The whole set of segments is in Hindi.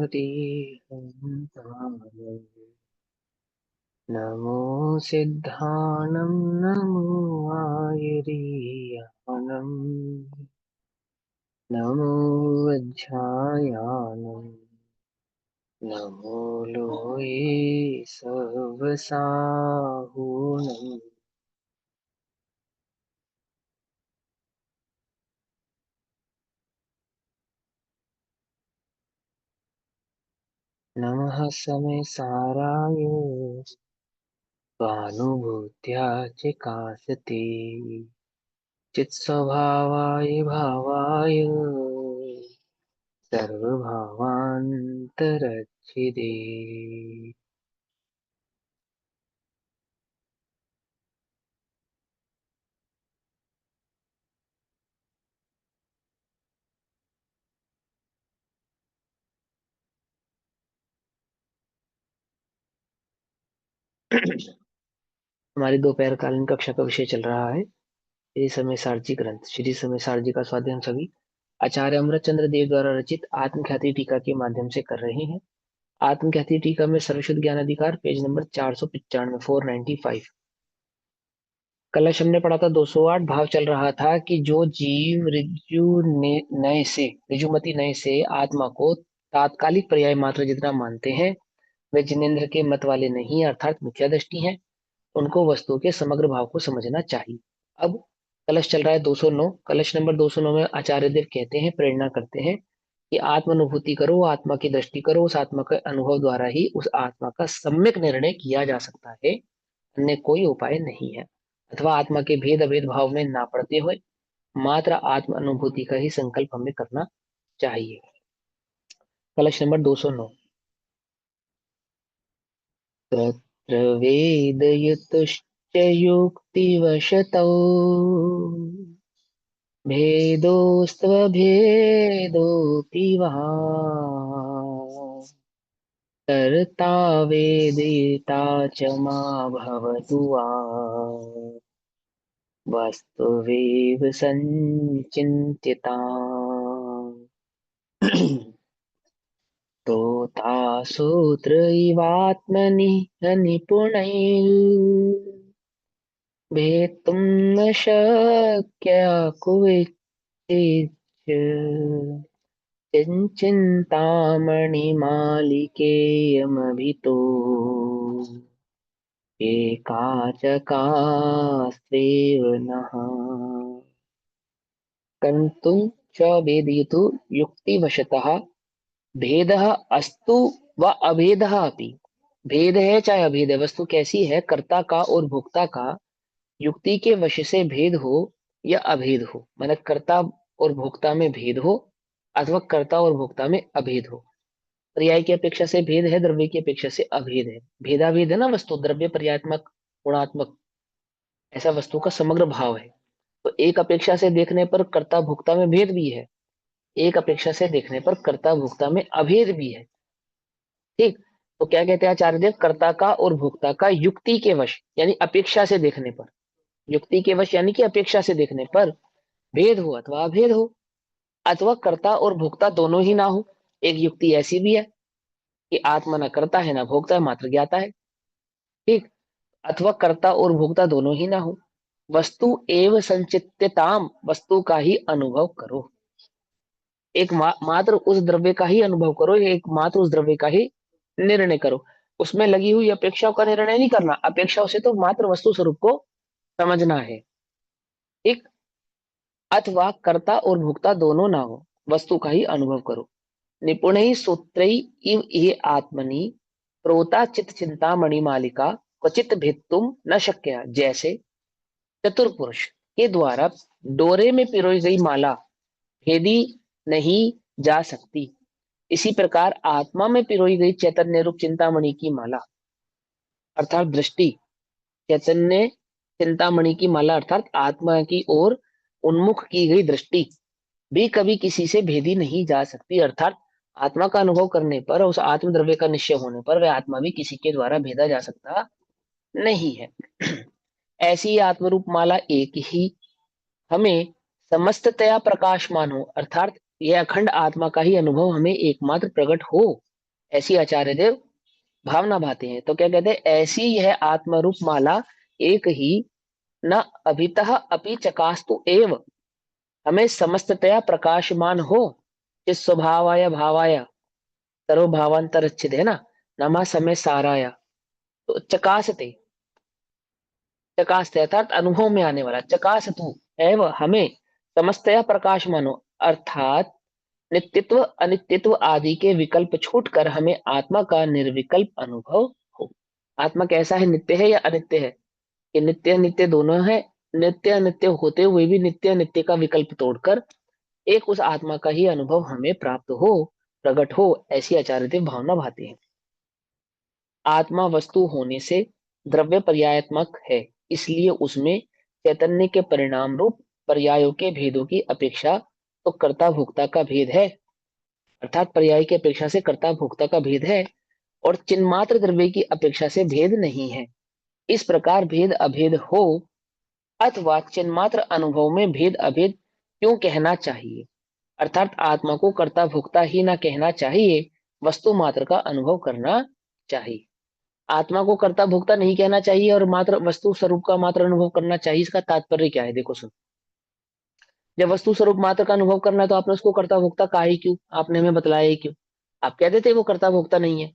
हरिहन्ताय नमो सिद्धानं नमो आयुरीयानं नमो वज्रायानं नमो लोये सर्वसाहुनं नमः समय साराय स्वानुभूत्या च कासते चित्स्वभावाय भावाय सर्वभावान्तरच्छिदे। हमारी दोपहर कालीन कक्षा का विषय चल रहा है श्री समय सारची ग्रंथ। श्री समय सारची का स्वाध्याय हम सभी आचार्य अमृतचंद्र देव द्वारा रचित आत्मख्याति टीका के माध्यम से कर रहे हैं। आत्मख्याति टीका में सर्वशुद्ध ज्ञान अधिकार पेज नंबर 495 495। कलश हमने पढ़ा था 208। भाव चल रहा था कि जो जीव नय से ऋजुमति नय से आत्मा को तात्कालिक पर्याय मात्र जितना मानते हैं वे जिनेन्द्र के मत वाले नहीं अर्थात मिथ्या दृष्टि हैं। उनको वस्तु के समग्र भाव को समझना चाहिए। अब कलश चल रहा है 209। कलश नंबर 209 में आचार्य देव कहते हैं, प्रेरणा करते हैं कि आत्म अनुभूति करो, आत्मा की दृष्टि करो, उस आत्मा के अनुभव द्वारा ही उस आत्मा का सम्यक निर्णय किया जा सकता है, अन्य कोई उपाय नहीं है। अथवा आत्मा के भेद अभेद भाव में ना पड़ते हुए मात्र आत्म अनुभूति का ही संकल्प हमें करना चाहिए। कलश नंबर 209। तत्र वेदयुतश्च युक्तिवशतौ भेदोस्त्वभेदोऽपि वा कर्ता वेदिता च मा भवतु वा वस्तुवेव संचिन्त्यता तोता सूत्र इवात्मनि निपुणैः भेत्तुं न शक्य कुविचित् चिन्तामणिमालिकेयमभितो एकाचकास्त्वेव नः कर्तुं च वेदयतु युक्तिवशतः भेदः अस्तु व अभेदः अपि। भेद है चाहे अभेद है, वस्तु कैसी है, कर्ता का और भोक्ता का युक्ति के वश से भेद हो या अभेद हो, मतलब कर्ता और भोक्ता में भेद हो अथवा कर्ता और भोक्ता में अभेद हो। पर्याय की अपेक्षा से भेद है, द्रव्य की अपेक्षा से अभेद है। भेदाभेद है ना वस्तु, द्रव्य पर्यात्मक गुणात्मक, ऐसा वस्तु का समग्र भाव है। तो एक अपेक्षा से देखने पर कर्ता भोक्ता में भेद भी है, एक अपेक्षा से देखने पर कर्ता भोक्ता में अभेद भी है। ठीक, तो क्या कहते हैं आचार्य देव, कर्ता का और भोक्ता का युक्ति के वश यानी अपेक्षा से देखने पर, युक्ति के वश यानी कि अपेक्षा से देखने पर भेद हो अथवा अभेद हो, अथवा कर्ता और भोक्ता दोनों ही ना हो। एक युक्ति ऐसी भी है कि आत्मा न कर्ता है ना भोक्ता है, मात्र ज्ञाता है। ठीक, अथवा कर्ता और भोक्ता दोनों ही ना हो। वस्तु एव संचित्यताम, वस्तु का ही अनुभव करो, मात्र उस द्रव्य का ही अनुभव करो, एक मात्र उस द्रव्य का ही निर्णय करो। उसमें लगी हुई अपेक्षाओं का निर्णय नहीं करना, अपेक्षाओं से तो मात्र वस्तु स्वरूप को समझना है। ठीक, अथवा कर्ता और भोक्ता दोनों ना हो, वस्तु का ही अनुभव करो। निपुण ही सूत्र इव ये आत्मनि प्रोता चित चिंता मणिमालिका क्वचित भेत्तुम न शक्य। जैसे चतुर्पुरुष के द्वारा डोरे में पिरोई गई माला भेदी नहीं जा सकती, इसी प्रकार आत्मा में पिरोई गई चैतन्य रूप चिंतामणि की माला अर्थात दृष्टि, चैतन्य चिंतामणि की माला अर्थात आत्मा की ओर उन्मुख की गई दृष्टि भी कभी किसी से भेदी नहीं जा सकती। अर्थात आत्मा का अनुभव करने पर, उस आत्म द्रव्य का निश्चय होने पर वह आत्मा भी किसी के द्वारा भेदा जा सकता नहीं है। ऐसी आत्मरूप माला एक ही हमें समस्ततया प्रकाशमान हो, अर्थात यह अखंड आत्मा का ही अनुभव हमें एकमात्र प्रकट हो, ऐसी आचार्य देव भावना भाते हैं। तो क्या कहते हैं, ऐसी यह आत्मरूप माला एक ही न अभितः अपि चकास्तु एव, हमें समस्ततया प्रकाशमान हो, इस स्वभावाय भावाय सर्वभावांतरच्छिद है ना, नमा समय साराया। तो चकासते, चकासते अर्थात अनुभव में आने वाला, चकासतु एव हमें समस्तया प्रकाश मानो, अर्थात नित्यत्व अनित्यत्व आदि के विकल्प छूटकर हमें आत्मा का निर्विकल्प अनुभव हो। आत्मा कैसा है, नित्य है या अनित्य है? ये नित्य नित्य दोनों है। नित्य अनित्य होते हुए भी नित्य अनित्य का विकल्प तोड़कर एक उस आत्मा का ही अनुभव हमें प्राप्त हो, प्रकट हो, ऐसी आचार्य देव भावना भाते हैं। आत्मा वस्तु होने से द्रव्य पर्यायात्मक है, इसलिए उसमें चैतन्य के परिणाम रूप पर्यायों के भेदों की अपेक्षा तो कर्ता भोक्ता का भेद है, अर्थात पर्याय की अपेक्षा से कर्ता भोक्ता का भेद है, और चिन्मात्र द्रव्य की अपेक्षा से भेद नहीं है। इस प्रकार भेद अभेद हो अथवा चिन्मात्र अनुभव में भेद अभेद क्यों कहना चाहिए? अर्थात आत्मा को कर्ता भोक्ता ही ना कहना चाहिए, वस्तु मात्र का अनुभव करना चाहिए। आत्मा को कर्ता भोक्ता नहीं कहना चाहिए और मात्र वस्तु स्वरूप का मात्र अनुभव करना चाहिए, इसका तात्पर्य क्या है? देखो सुन, जब वस्तु स्वरूप मात्र का अनुभव करना है तो आपने उसको कर्ता भोक्ता कहा ही क्यों? आपने हमें बतलाया ही क्यों? आप कहते थे वो कर्ता भोक्ता नहीं है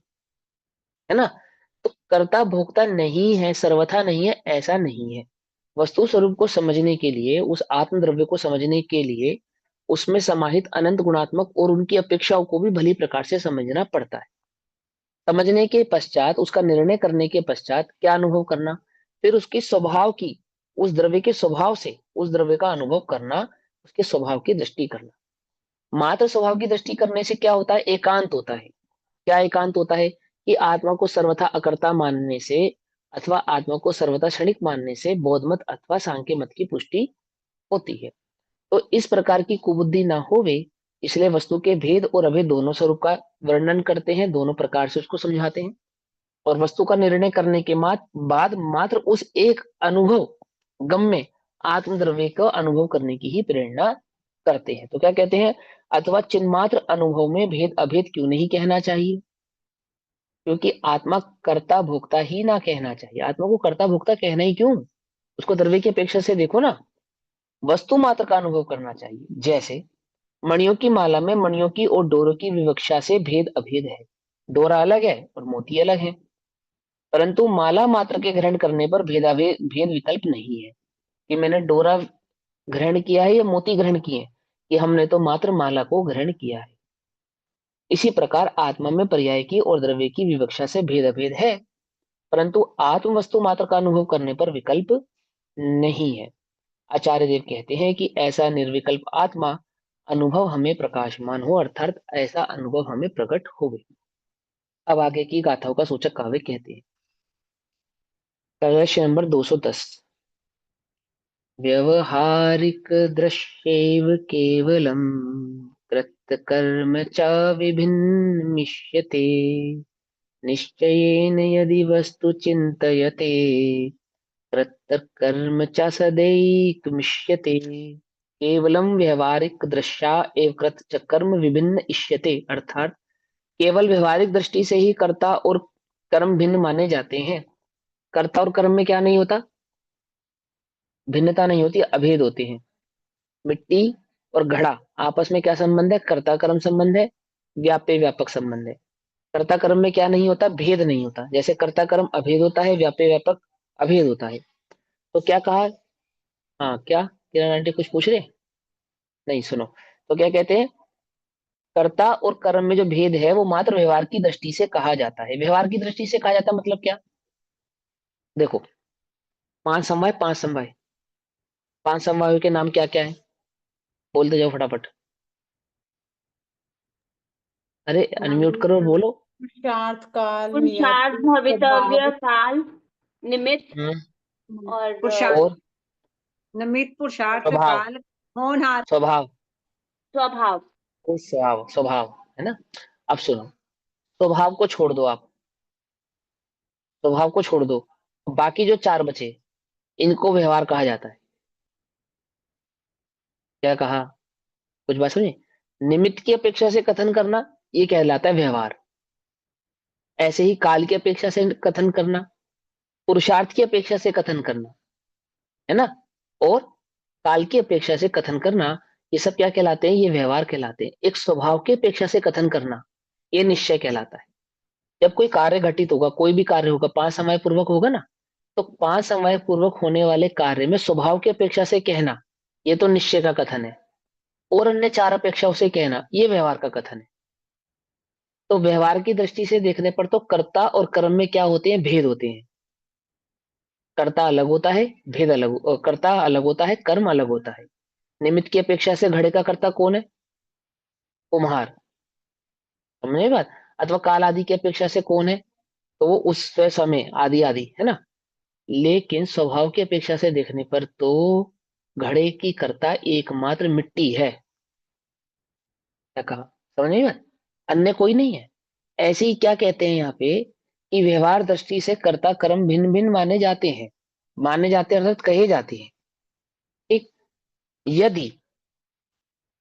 ना? तो कर्ता भोक्ता नहीं है, सर्वथा नहीं है, ऐसा नहीं है। वस्तु स्वरूप को समझने के लिए, उस आत्म द्रव्य को समझने के लिए उसमें समाहित अनंत गुणात्मक और उनकी अपेक्षाओं को भी भली प्रकार से समझना पड़ता है। समझने के पश्चात, उसका निर्णय करने के पश्चात क्या अनुभव करना? फिर उसके स्वभाव की, उस द्रव्य के स्वभाव से उस द्रव्य का अनुभव करना, उसके स्वभाव की दृष्टि करना। मात्र स्वभाव की दृष्टि करने से क्या होता है? एकांत होता है। क्या एकांत होता है? कि आत्मा को सर्वथा अकर्ता मानने से अथवा आत्मा को सर्वथा क्षणिक मानने से बोधमत अथवा सांख्य मत की पुष्टि होती है। तो इस प्रकार की कुबुद्धि ना होवे, इसलिए वस्तु के भेद और अभेद दोनों स्वरूप का वर्णन करते हैं, दोनों प्रकार से उसको समझाते हैं, और वस्तु का निर्णय करने के बाद मात्र उस एक अनुभव गम्य आत्मद्रव्य का अनुभव करने की ही प्रेरणा करते हैं। तो क्या कहते हैं, अथवा चिन्मात्र अनुभव में भेद अभेद क्यों नहीं कहना चाहिए? क्योंकि आत्मा कर्ता भोक्ता ही ना कहना चाहिए। आत्मा को कर्ता भोक्ता कहना ही क्यों? उसको द्रव्य की अपेक्षा से देखो ना, वस्तु मात्र का अनुभव करना चाहिए। जैसे मणियों की माला में मणियों की और डोरों की विवक्षा से भेद अभेद है। डोरा अलग है और मोती अलग है, परंतु माला मात्र के ग्रहण करने पर भेदाभेद भेद विकल्प नहीं है कि मैंने डोरा ग्रहण किया है या मोती ग्रहण किए, कि हमने तो मात्र माला को ग्रहण किया है। इसी प्रकार आत्मा में पर्याय की और द्रव्य की विवक्षा से भेद अभेद है, परंतु आत्म वस्तु मात्र का अनुभव करने पर विकल्प नहीं है। आचार्य देव कहते हैं कि ऐसा निर्विकल्प आत्मा अनुभव हमें प्रकाशमान हो, अर्थात ऐसा अनुभव हमें प्रकट हो गई। अब आगे की गाथाओं का सूचक काव्य कहते हैं। प्रदर्शन नंबर 210। व्यवहारिक दृश्यैव केवलम् कृतकर्म च विभिन्निष्यते, निश्चयेन यदि वस्तु चिन्तयते कृतकर्म च सदैकमिष्यते। केवलम व्यवहारिक दृश्या एव कृत च कर्म विभिन्न इष्यते, अर्थात केवल व्यवहारिक दृष्टि से ही कर्ता और कर्म भिन्न माने जाते हैं। कर्ता और कर्म में क्या नहीं होता? भिन्नता नहीं होती, अभेद होते हैं। मिट्टी और घड़ा आपस में क्या संबंध है? कर्ता कर्म संबंध है, व्याप्य व्यापक संबंध है। कर्ता कर्म में क्या नहीं होता? भेद नहीं होता। जैसे कर्ता कर्म अभेद होता है, व्याप्य व्यापक अभेद होता है। तो क्या कहा? हाँ, क्या किरण आंटी कुछ पूछ रहे? नहीं, सुनो। तो क्या कहते हैं, कर्ता और कर्म में जो भेद है वो मात्र व्यवहार की दृष्टि से कहा जाता है। व्यवहार की दृष्टि से कहा जाता है मतलब क्या? देखो, पांच समवाय, पांच समवाय, पांच समवायों के नाम क्या क्या है? बोलते जाओ फटाफट। अरे अनम्यूट करो और बोलो। पुरुषार्थ काल पुरुषार्थ, नियति भवितव्य स्वभाव। काल, निमित्त हम्म। और पुरुषार्थ, और निमित्त, पुरुषार्थ स्वभाव, काल, होनहार। स्वभाव, स्वभाव। वो स्वभाव, स्वभाव है ना। अब सुनो, स्वभाव को छोड़ दो आप, स्वभाव को छोड़ दो, बाकी जो चार बचे इनको व्यवहार कहा जाता है। क्या कहा? कुछ बात सुनिए। निमित्त की अपेक्षा से कथन करना ये कहलाता है व्यवहार। ऐसे ही काल की अपेक्षा से कथन करना, पुरुषार्थ की अपेक्षा से कथन करना, है ना, और काल की अपेक्षा से कथन करना, ये सब क्या कहलाते हैं? ये व्यवहार कहलाते हैं। एक स्वभाव की अपेक्षा से कथन करना, ये निश्चय कहलाता है। जब कोई कार्य घटित होगा, कोई भी कार्य होगा, 5 समय पूर्वक होगा ना, तो 5 समय पूर्वक होने वाले कार्य में स्वभाव की अपेक्षा से कहना, ये तो निश्चय का कथन है। और अन्य 4 अपेक्षाओं से कहना, ये व्यवहार का कथन है। तो व्यवहार की दृष्टि से देखने पर तो कर्ता और कर्म में क्या होते हैं? भेद होते हैं। कर्ता अलग होता है, भेद अलग, कर्ता अलग होता है, कर्म अलग होता है। निमित्त की अपेक्षा से घड़े का कर्ता कौन है? कुम्हार। समझे बात? अथवा काल आदि की अपेक्षा से कौन है? तो वो उस समय आदि आदि, है ना। लेकिन स्वभाव की अपेक्षा से देखने पर तो घड़े की कर्ता एकमात्र मिट्टी है। क्या कहा? समझ नहीं बात? अन्य कोई नहीं है। ऐसे ही क्या कहते हैं यहाँ पे कि व्यवहार दृष्टि से कर्ता कर्म भिन्न भिन्न माने जाते हैं। माने जाते हैं अर्थात कहे जाते हैं। ठीक। यदि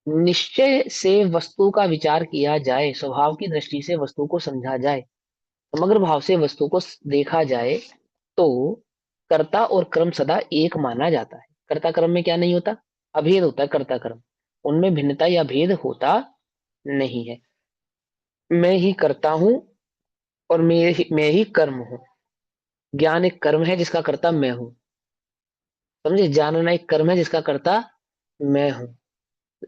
निश्चय से वस्तु का विचार किया जाए, स्वभाव की दृष्टि से वस्तु को समझा जाए, समग्र भाव से वस्तु को देखा जाए, तो कर्ता और कर्म सदा एक माना जाता है। कर्ता कर्म में क्या नहीं होता? अभेद होता है कर्ता कर्म, उनमें भिन्नता या भेद होता नहीं है। मैं ही करता हूं और मैं ही कर्म हूं। ज्ञान एक कर्म है जिसका कर्ता मैं हूं। समझे? जानना एक कर्म है जिसका कर्ता मैं हूं।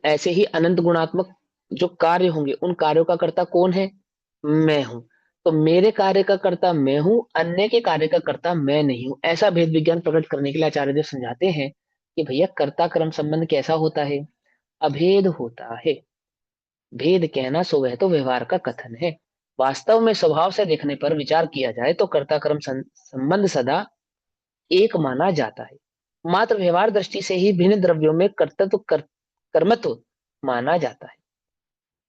ऐसे ही अनंत गुणात्मक जो कार्य होंगे, उन कार्यों का कर्ता कौन है? मैं हूं। तो मेरे कार्य का कर्ता मैं हूं, अन्य के कार्य का कर्ता मैं नहीं हूं। ऐसा भेद विज्ञान प्रकट करने के लिए आचार्य देव समझाते हैं कि भैया कर्ता कर्म संबंध कैसा होता है? अभेद होता है। भेद कहना सो वह तो व्यवहार का कथन है। वास्तव में स्वभाव से देखने पर विचार किया जाए तो कर्ता कर्म संबंध सदा एक माना जाता है। मात्र व्यवहार दृष्टि से ही भिन्न द्रव्यों में कर्तृत्व कर्मत्व माना जाता है।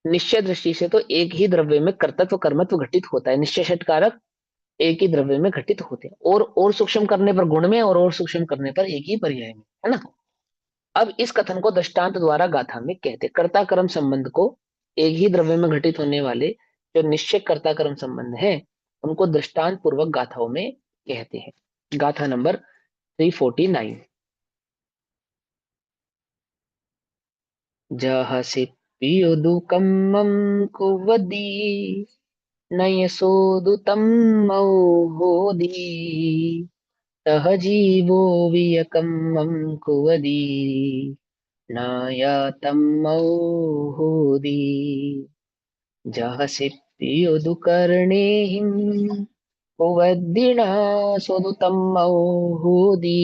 निश्चय दृष्टि से तो एक ही द्रव्य में कर्तृत्व कर्मत्व घटित होता है। निश्चय षटकारक एक ही द्रव्य में घटित होते हैं, और सूक्ष्म करने पर गुण में, और सूक्ष्म करने पर एक ही पर्याय में, है ना। अब इस कथन को दृष्टांत द्वारा गाथा में कहते, कर्ता कर्म संबंध को एक ही द्रव्य में घटित होने वाले जो निश्चय कर्ता कर्म संबंध है, उनको दृष्टांत पूर्वक गाथाओं में कहते हैं। गाथा नंबर 349। जहसि पियुदुकम्मं कुवदी नयसोदुतं मौहोदी सह जीवो वियकम्मं कुवदी नायातं मौहोदी। जहसि पियुदुकर्णेहिं कुवद्दिना सोदुतं मौहोदी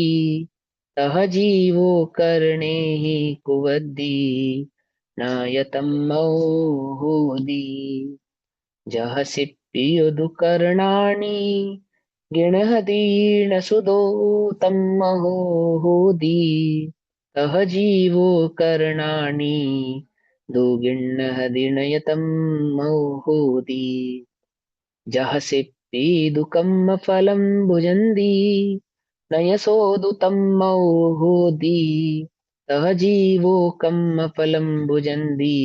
सह जीवो कर्णेहि कुवद्दी नायतं मौहोदी। जहसि पियुदुकर्णानि गिणहदीर्णसुदो तं महोहोदी सह जीवो कर्णानि दुगिण्णहदिणयतं महोहोदी। जहसि पीदुकं फलं भुजन्ति नयसोदुतं मौहोदी सह जीवो कम्म फलं भुजन्ति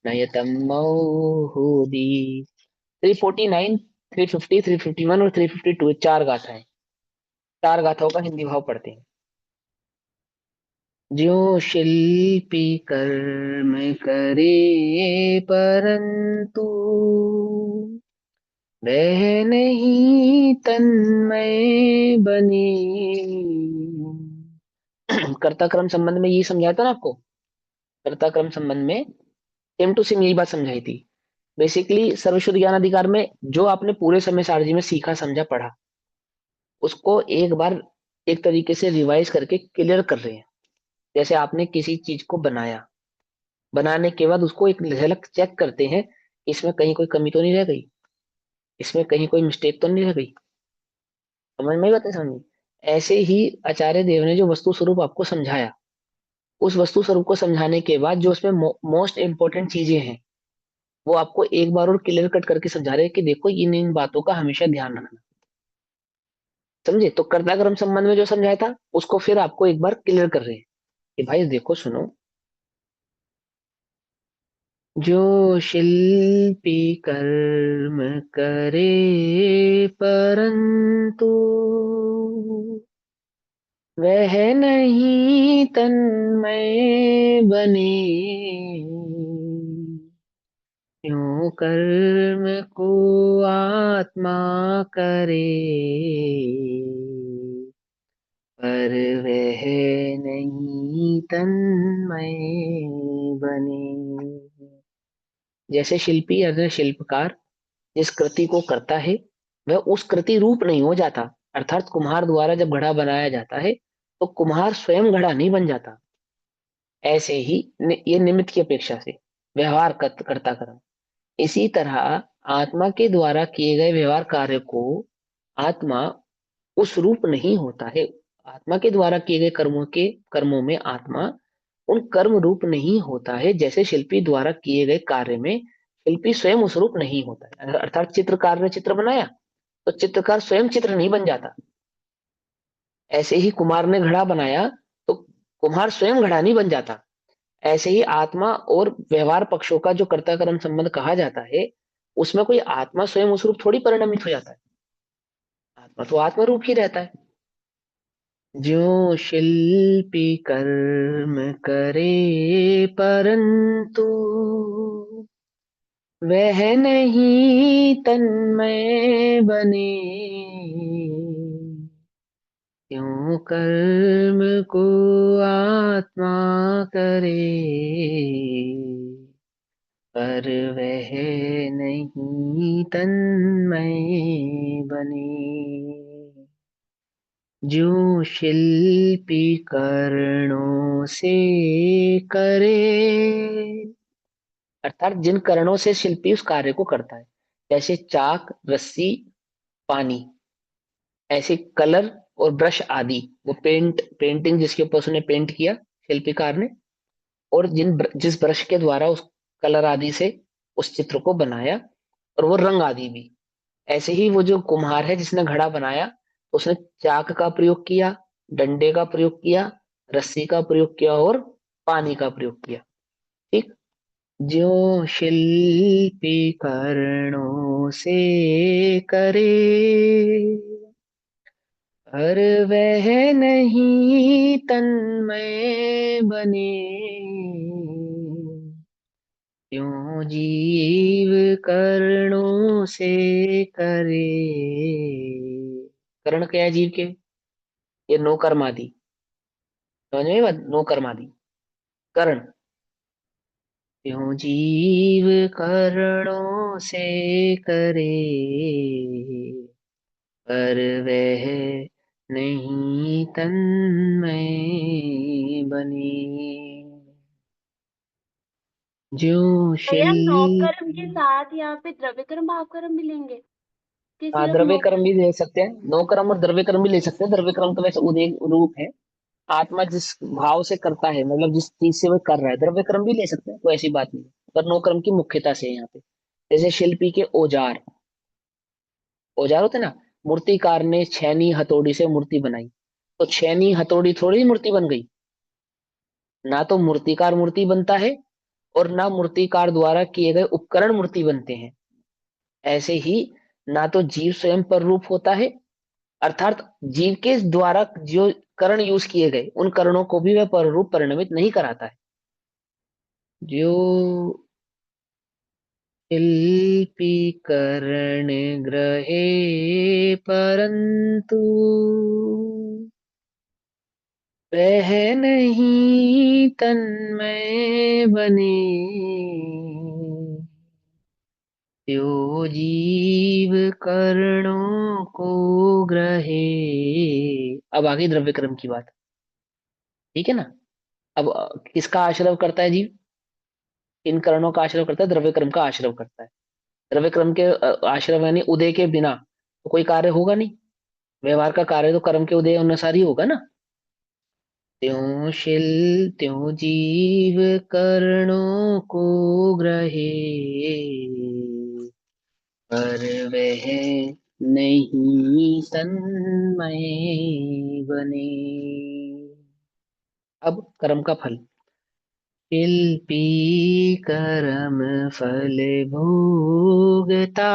नयतं मौहोदी। 349, 350, 351 और 352, 4 गाथाएं। 4 गाथाओं का हिंदी भाव पढ़ते हैं। ज्यों शिल्पी कर्म करे परंतु वह नहीं तन्मय बने। कर्ता क्रम संबंध में ये समझाया था ना आपको। कर्ता क्रम संबंध में सेम टू सेम यही बात समझाई थी। बेसिकली सर्वश्रुत ज्ञान अधिकार में जो आपने पूरे समय सारणी में सीखा समझा पढ़ा, उसको एक बार एक तरीके से रिवाइज करके क्लियर कर रहे हैं। जैसे आपने किसी चीज को बनाया, बनाने के बाद उसको एक झलक चेक करते हैं, इसमें कहीं कोई कमी तो नहीं रह गई, इसमें कहीं कोई मिस्टेक तो नहीं रह गई। समझ में बात है? समझ। ऐसे ही आचार्य देव ने जो वस्तु स्वरूप आपको समझाया, उस वस्तु स्वरूप को समझाने के बाद जो उसमें मोस्ट इंपॉर्टेंट चीजें हैं, वो आपको एक बार और क्लियर कट करके समझा रहे हैं कि देखो इन इन बातों का हमेशा ध्यान रखना। समझे? तो कर्ता कर्म संबंध में जो समझाया था उसको फिर आपको एक बार क्लियर कर रहे हैं कि भाई देखो सुनो, जो शिल्पी कर्म करे परंतु वह नहीं तन्मय बने, क्यों कर्म को आत्मा करे पर वह नहीं तन्मय बने। जैसे शिल्पी अर्थात शिल्पकार जिस कृति को करता है वह उस कृति रूप नहीं हो जाता, अर्थात कुम्हार द्वारा जब घड़ा बनाया जाता है तो कुम्हार स्वयं घड़ा नहीं बन जाता। ऐसे ही ये निमित्त की अपेक्षा से व्यवहार करता कर्म, इसी तरह आत्मा के द्वारा किए गए व्यवहार कार्य को आत्मा उस रूप नहीं होता है। आत्मा के द्वारा किए गए कर्मों में आत्मा उन कर्म रूप नहीं होता है, जैसे शिल्पी द्वारा किए गए कार्य में शिल्पी स्वयं उस रूप नहीं होता है। अर्थात चित्रकार ने चित्र बनाया तो चित्रकार स्वयं चित्र नहीं बन जाता। ऐसे ही कुम्हार ने घड़ा बनाया तो कुम्हार स्वयं घड़ा नहीं बन जाता। ऐसे ही आत्मा और व्यवहार पक्षों का जो कर्ता कर्म संबंध कहा जाता है उसमें कोई आत्मा स्वयं उस रूप थोड़ी परिणमित हो जाता है, आत्मा तो आत्मा रूप ही रहता है। जो शिल्पी कर्म करे परंतु वह नहीं तन्मय बने, क्यों कर्म को आत्मा करे पर वह नहीं तन्मय बने। जो शिल्पी कर्णों से करे, अर्थात जिन करणों से शिल्पी उस कार्य को करता है, जैसे चाक, रस्सी, पानी, ऐसे कलर और ब्रश आदि, वो पेंटिंग जिसके ऊपर उसने पेंट किया शिल्पीकार ने, और जिस ब्रश के द्वारा उस कलर आदि से उस चित्र को बनाया, और वो रंग आदि भी। ऐसे ही वो जो कुम्हार है जिसने घड़ा बनाया उसने चाक का प्रयोग किया, डंडे का प्रयोग किया, रस्सी का प्रयोग किया और पानी का प्रयोग किया। ठीक। जो शिल्पी कर्णों से करे पर वह नहीं तन्मय बने, क्यों जीव कर्णों से करे। कर्ण क्या है जीव के? ये नो कर्मादि, समझ में बात? नो कर्मादि कर्ण। क्यों जीव कर्णों से करे पर वह नहीं तन्मय बने। जो भैया शिल नौकर्म के साथ यहाँ पे द्रव्य कर्म भाव कर्म मिलेंगे कि हाँ, सिर्फ द्रव्य कर्म नौकर्म? भी ले सकते हैं, नो कर्म और द्रव्य कर्म भी ले सकते हैं। द्रव्य कर्म तो वैसे उदय रूप है, आत्मा जिस भाव से करता है, मतलब जिस चीज से वो कर रहा है, द्रव्य कर्म भी ले सकते हैं, कोई ऐसी बात नहीं। पर नो कर्म की मुख्यता से है यहाँ पे। जैसे शिल्पी के औजार, औजार होते हैं ना, मूर्तिकार ने छैनी हथौड़ी से मूर्ति बनाई, तो छैनी हथौड़ी थोड़ी ही मूर्ति बन गई। ना तो मूर्तिकार मूर्ति बनता है और ना मूर्तिकार द्वारा किए गए उपकरण मूर्ति बनते हैं। ऐसे ही ना तो जीव स्वयं पर रूप होता है, अर्थात जीव के द्वारा जो करण यूज किए गए उन करणों को भी वह पर रूप परिणमित नहीं कराता है। जो शिल्पी करण ग्रहे परंतु वह नहीं तन्मय बने, त्यो जीव कर्णों को ग्रहे। अब आगे द्रव्य कर्म की बात। ठीक है ना? अब किसका आश्रय करता है जीव? इन कर्णों का आश्रय करता है, द्रव्य कर्म का आश्रय करता है। द्रव्य कर्म के आश्रय यानी उदय के बिना तो कोई कार्य होगा नहीं। व्यवहार का कार्य तो कर्म के उदय अनुसार ही होगा ना। त्यों जीव कर्णों को ग्रहे पर वह नहीं तन्मय बने। अब कर्म का फल। शिल्पी कर्म फल भोगता,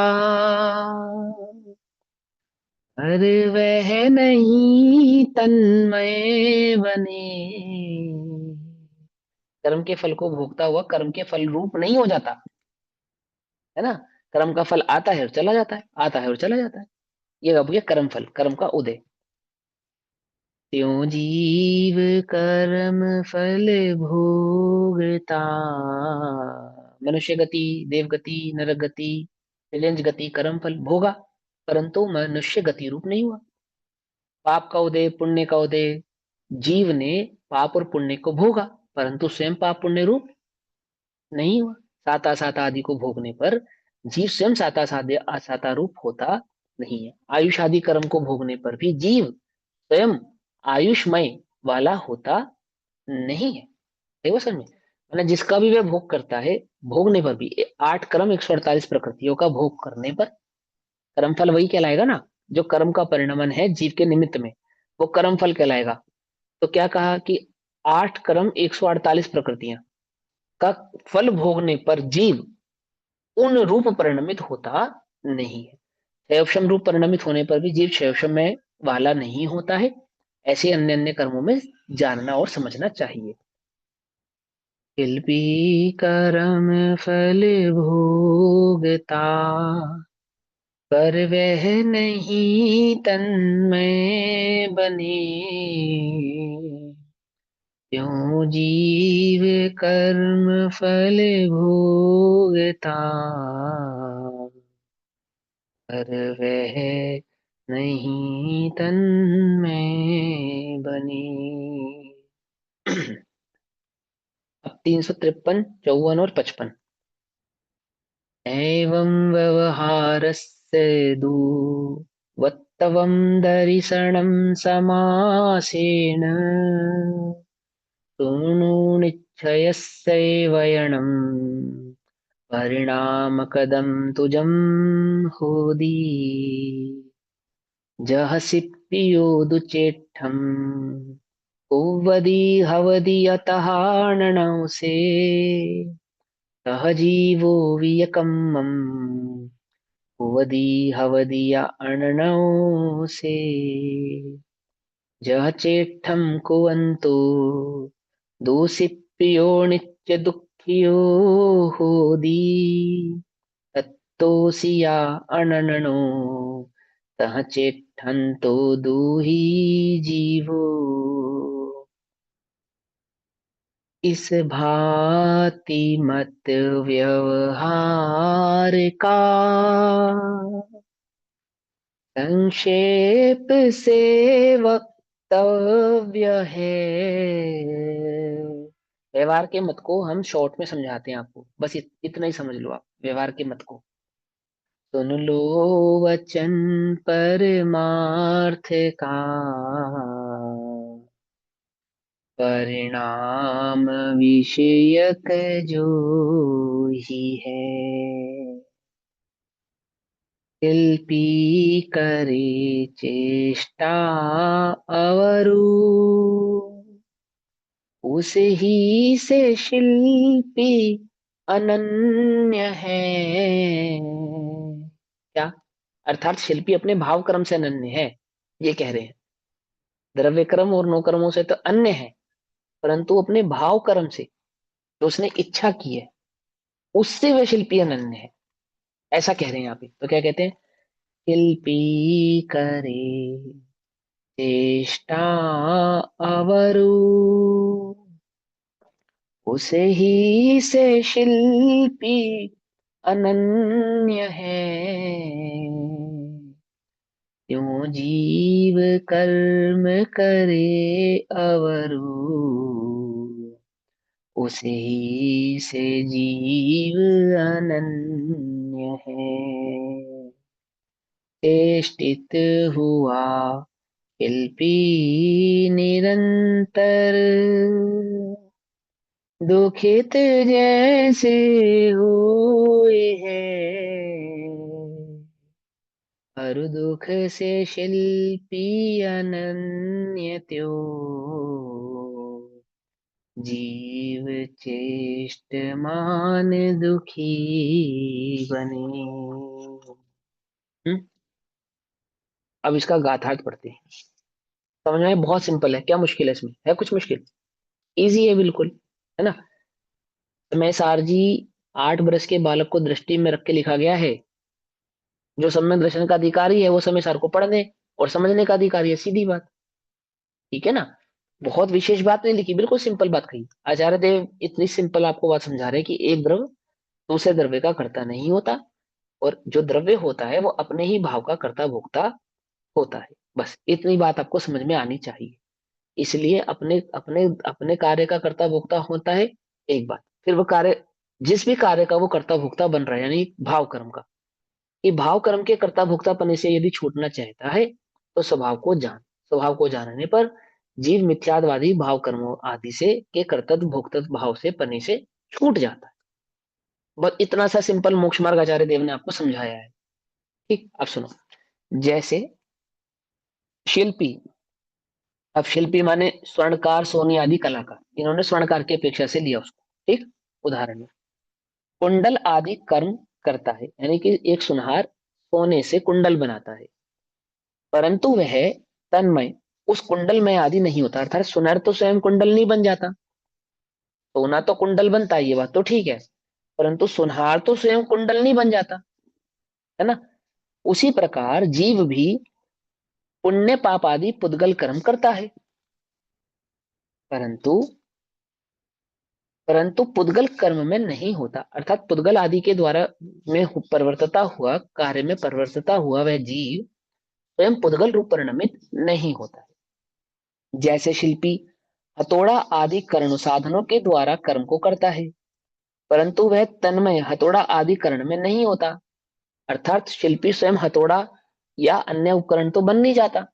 पर वह नहीं तन्मय बने। कर्म के फल को भोगता हुआ कर्म के फल रूप नहीं हो जाता, है ना। कर्म का फल आता है और चला जाता है, आता है और चला जाता है। ये हो गया कर्म फल, कर्म का उदय। त्यों जीव कर्म फल भोगता, मनुष्य गति, देव गति, नरक गति, त्रिलिंज गति, कर्म फल भोगा, परंतु मनुष्य गति रूप नहीं हुआ। पाप का उदय, पुण्य का उदय, जीव ने पाप और पुण्य को भोगा, परंतु स्वयं पाप पुण्य रूप नहीं हुआ। साता साता आदि को भोगने पर जीव स्वयं साता साधे असाता रूप होता नहीं है। आयुष आदि कर्म को भोगने पर भी जीव स्वयं आयुष्मय वाला होता नहीं है। देखो सर में मैंने जिसका भी वह भोग करता है, भोगने पर भी 8 कर्म 148 प्रकृतियों का भोग करने पर कर्म फल वही कहलाएगा ना। जो कर्म का परिणमन है जीव के निमित्त में, वो कर्म फल कहलाएगा। तो क्या कहा कि 8 कर्म 148 प्रकृतियां का फल भोगने पर जीव उन रूप परिणमित होता नहीं है। क्षयक्षम रूप परिणमित होने पर भी जीव क्षयक्षम में वाला नहीं होता है। ऐसे अन्य अन्य कर्मों में जानना और समझना चाहिए। शिल्पी कर्म फल भोगता, पर वह नहीं तन्मय बने। क्यों जीव कर्म फल भोगता, पर वह नहीं तन्मय बने। अब 353, 54 और 55। एवं व्यवहारस्य दूवत्तवं दर्शनं समासेन, शृणु निश्चयस्यैवयणम् परिणामकदं तुजं होदी। जहसि पियोदुचेट्ठम् कुवदी हवदी अतः ननौसे, सहजीवो वियकम्मम् कुवदी हवदिया अणनौसे। जह चेट्ठं कुवन्तो दोषिप्रियो नित्य दुःखियो होदी, तत्तोषिया अनननो तह चेट्ठन्तो दूही जीवो। इस भांति मत व्यवहार का संक्षेप से वक्तव्य है। व्यवहार के मत को हम शॉर्ट में समझाते हैं आपको, बस इतना ही समझ लो आप व्यवहार के मत को। सुन लो वचन परमार्थ का, परिणाम विषयक जो ही है। शिल्पी करे चेष्टा अवरु, उस ही से शिल्पी अनन्य है। क्या अर्थात शिल्पी अपने भाव कर्म से अनन्य है, ये कह रहे हैं। द्रव्य कर्म और नो कर्मों से तो अन्य है, परंतु अपने भाव कर्म से जो उसने इच्छा की है उससे वह शिल्पी अनन्य है, ऐसा कह रहे हैं यहाँ पे। तो क्या कहते हैं, शिल्पी करे चेष्टा अवरु, उसे ही से शिल्पी अनन्य है। क्यों जीव कर्म करे अवरु, उसे ही से जीव अनन्य है। चेष्टित हुआ शिल्पी निरंतर, दुखित जैसे हुए है। हर दुख से शिल्पी अनन्य त्यो, जीव चेष्टमान दुखी बने। अब इसका गाथार्थ पढ़ते हैं। समझ में? बहुत सिंपल है, क्या मुश्किल है इसमें? है कुछ मुश्किल? इजी है बिल्कुल, है ना। समय सारजी 8 वर्ष के बालक को दृष्टि में रख के लिखा गया है। जो सम्यक दर्शन का अधिकारी है वो समय सार को पढ़ने और समझने का अधिकारी है, सीधी बात। ठीक है ना। बहुत विशेष बात नहीं लिखी, बिल्कुल सिंपल बात कही आचार्य देव। इतनी सिंपल आपको बात समझा रहे हैं कि एक द्रव्य दूसरे द्रव्य का कर्ता नहीं होता, और जो द्रव्य होता है वो अपने ही भाव का कर्ता भोक्ता होता है। बस इतनी बात आपको समझ में आनी चाहिए। इसलिए अपने अपने अपने कार्य का कर्ता भोक्ता होता है, एक बात। फिर वो कार्य, जिस भी कार्य का वो कर्ता भोक्ता बन रहा है, यानी भाव कर्म का, ये भाव कर्म के कर्ता भोक्ता पने से यदि छूटना चाहता है तो स्वभाव को जानने पर जीव मिथ्यात्वादी भाव कर्मों आदि से के कर्तव्य भोक्तव्य भाव से पने से छूट जाता है। बस इतना सा सिंपल मोक्ष मार्ग आचार्य देव ने आपको समझाया है। ठीक, अब सुनो। जैसे शिल्पी, अब शिल्पी माने स्वर्णकार, सोनी आदि कलाकार, इन्होंने स्वर्णकार की अपेक्षा से लिया उसको। ठीक, उदाहरण में कुंडल आदि कर्म करता है, यानी कि एक सुनहार सोने से कुंडल बनाता है, परंतु वह तन्मय उस कुंडल में आदि नहीं होता। अर्थात सुनहर तो स्वयं कुंडल नहीं बन जाता, सोना तो कुंडल बनता है, ये बात तो ठीक है, परंतु सुनहार तो स्वयं कुंडल नहीं बन जाता, है ना। उसी प्रकार जीव भी पुण्य पाप आदि पुद्गल कर्म करता है, परंतु परंतु पुद्गल कर्म में नहीं होता। अर्थात पुद्गल आदि के द्वारा में परिवर्तता हुआ कार्य में परिवर्तता हुआ वह जीव स्वयं पुद्गल रूप परिणमित नहीं होता है। जैसे शिल्पी हथौड़ा आदि कर्ण साधनों के द्वारा कर्म को करता है, परंतु वह तन्मय हथौड़ा आदि कर्ण में नहीं होता। अर्थात शिल्पी स्वयं हथौड़ा या अन्य उपकरण तो बन नहीं जाता।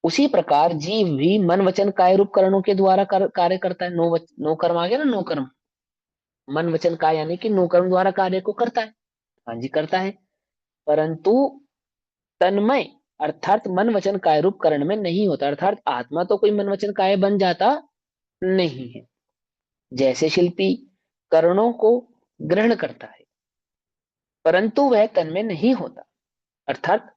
उसी प्रकार जीव भी मन वचन काय रूप करणों के द्वारा कार्य करता है। नो कर्म आ गया ना, नो कर्म। मन वचन काय यानी कि नो कर्म द्वारा कार्य को करता है। हाँ जी, करता है, परंतु तन्मय अर्थात मन वचन काय रूप करण में नहीं होता। अर्थात आत्मा तो कोई मन वचन काय बन जाता नहीं है। जैसे शिल्पी करणों को ग्रहण करता है, परंतु वह तन में नहीं होता। अर्थात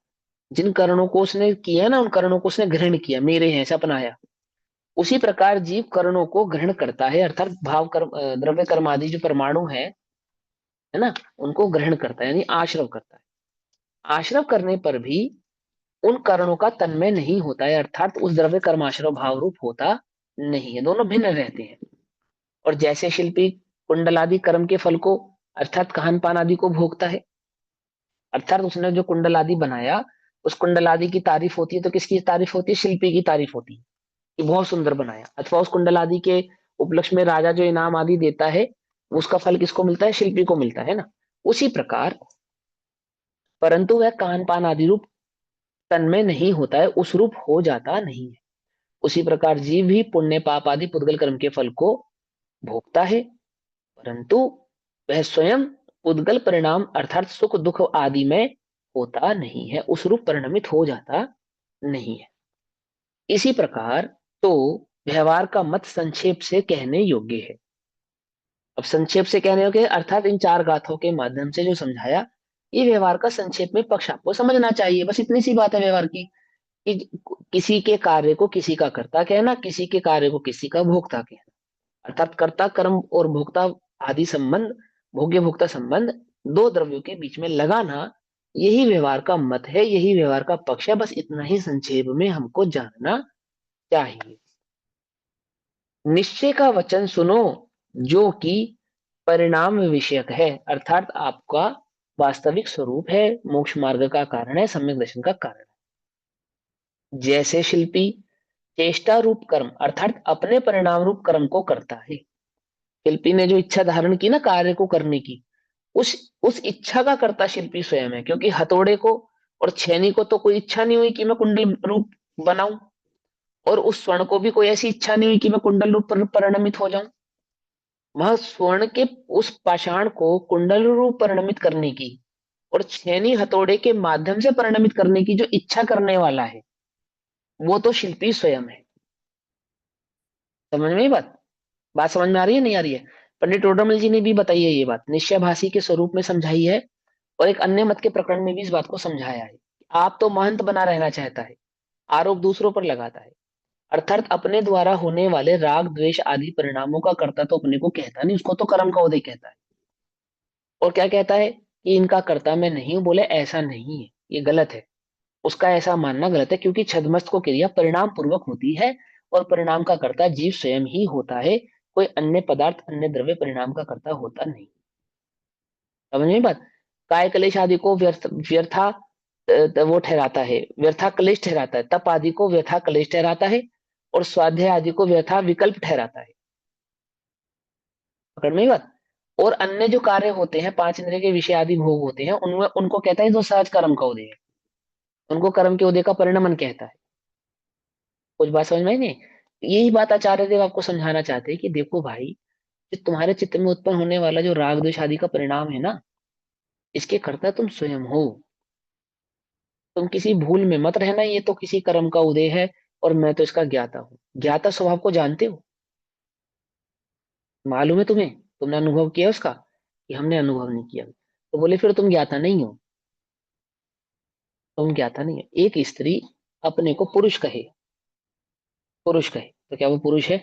जिन करणों को उसने किया ना, उन करणों को उसने ग्रहण किया, मेरे हैं, ऐसा अपनाया। उसी प्रकार जीव करणों को ग्रहण करता है, अर्थात भाव कर्म द्रव्य कर्म आदि जो परमाणु है ना, उनको ग्रहण करता है, यानी आश्रव करता है। आश्रव करने पर भी उन करणों का तन्मय नहीं होता है, अर्थात उस द्रव्य कर्माश्रव भाव रूप होता नहीं है, दोनों भिन्न रहते हैं। और जैसे शिल्पी कुंडलादि कर्म के फल को अर्थात खान पान आदि को भोगता है, अर्थात उसने जो कुंडल आदि बनाया, उस कुंडल आदि की तारीफ होती है तो किसकी तारीफ होती है? शिल्पी की तारीफ होती है कि बहुत सुंदर बनाया। अथवा उस कुंडल आदि के उपलक्ष्य में राजा जो इनाम आदि देता है, उसका फल किसको मिलता है? शिल्पी को मिलता है ना। उसी प्रकार परंतु वह कान पान आदि रूप तन्मय नहीं होता है, उस रूप हो जाता नहीं है। उसी प्रकार जीव भी पुण्य पाप आदि पुद्गल कर्म के फल को भोगता है, परंतु वह स्वयं पुद्गल परिणाम अर्थात सुख दुख आदि में होता नहीं है, उस रूप परिणमित हो जाता नहीं है। इसी प्रकार तो व्यवहार का मत संक्षेप से कहने योग्य है। अब संक्षेप से कहने योग्य है, अर्थात इन 4 गाथों के माध्यम से जो समझाया, ये व्यवहार का संक्षेप में पक्ष आपको समझना चाहिए। बस इतनी सी बात है व्यवहार की, कि किसी के कार्य को किसी का कर्ता कहना, किसी के कार्य को किसी का भोक्ता कहना। अर्थात कर्ता कर्म और भोक्ता आदि संबंध, भोग्य भोक्ता संबंध दो द्रव्यों के बीच में लगाना, यही व्यवहार का मत है, यही व्यवहार का पक्ष है। बस इतना ही संक्षेप में हमको जानना चाहिए। निश्चय का वचन सुनो जो कि परिणाम विषयक है, अर्थात आपका वास्तविक स्वरूप है, मोक्ष मार्ग का कारण है, सम्यक दर्शन का कारण है। जैसे शिल्पी चेष्टा रूप कर्म अर्थात अपने परिणाम रूप कर्म को करता है। शिल्पी ने जो इच्छा धारण की ना कार्य को करने की, उस उस इच्छा का कर्ता शिल्पी स्वयं है, क्योंकि हथौड़े को और छेनी को तो कोई इच्छा नहीं हुई कि मैं कुंडल रूप बनाऊं, और उस स्वर्ण को भी कोई ऐसी इच्छा नहीं हुई कि मैं कुंडल रूप पर परिणमित हो जाऊं। वह स्वर्ण के उस पाषाण को कुंडल रूप परिणमित करने की और छेनी हथौड़े के माध्यम से परिणमित करने की जो इच्छा करने वाला है, वो तो शिल्पी स्वयं है। समझ में ये बात? बात समझ में आ रही है नहीं आ रही है? पंडित टोडरमल जी ने भी बताई है ये बात, निश्चयभाषी के स्वरूप में समझाई है, और एक अन्य मत के प्रकरण में भी इस बात को समझाया है। आप तो महंत बना रहना चाहता है, आरोप दूसरों पर लगाता है, अर्थात अपने द्वारा होने वाले राग द्वेष आदि परिणामों का कर्ता तो अपने को कहता नहीं, उसको तो कर्म का उदय कहता है। और क्या कहता है कि इनका कर्ता मैं नहीं हूं, बोले ऐसा नहीं है, ये गलत है। उसका ऐसा मानना गलत है, क्योंकि छदमस्त को क्रिया परिणाम पूर्वक होती है, और परिणाम का कर्ता जीव स्वयं ही होता है, कोई अन्य पदार्थ अन्य द्रव्य परिणाम का कर्ता होता नहीं। समझ में बात? काय कलेश आदि को व्यर्था वो ठहराता है, व्यर्था कलेश ठहराता है, तप आदि को व्यर्था कलेश ठहराता है, और स्वाध्याय आदि को व्यर्था विकल्प ठहराता है। पकड़ में ही बात? और अन्य जो कार्य होते हैं, पांच इंद्रिय के विषय आदि भोग होते हैं, उनमें उनको कहता है जो सहज कर्म का उदय है, उनको कर्म के उदय का परिणमन कहता है। कुछ बात समझ में आई नहीं? यही बात आचार्य देव आपको समझाना चाहते हैं कि देखो भाई, जो तुम्हारे चित्त में उत्पन्न होने वाला जो राग द्वेष आदि का परिणाम है ना, इसके कर्ता तुम स्वयं हो। तुम किसी भूल में मत रहना, ये तो किसी कर्म का उदय है, और मैं तो इसका ज्ञाता हूँ। ज्ञाता स्वभाव को जानते हो, मालूम है तुम्हें, तुमने अनुभव किया उसका, कि हमने अनुभव नहीं किया। तो बोले फिर तुम ज्ञाता नहीं हो, तुम ज्ञाता नहीं हो। एक स्त्री अपने को पुरुष कहे, पुरुष कहे तो क्या वो पुरुष है?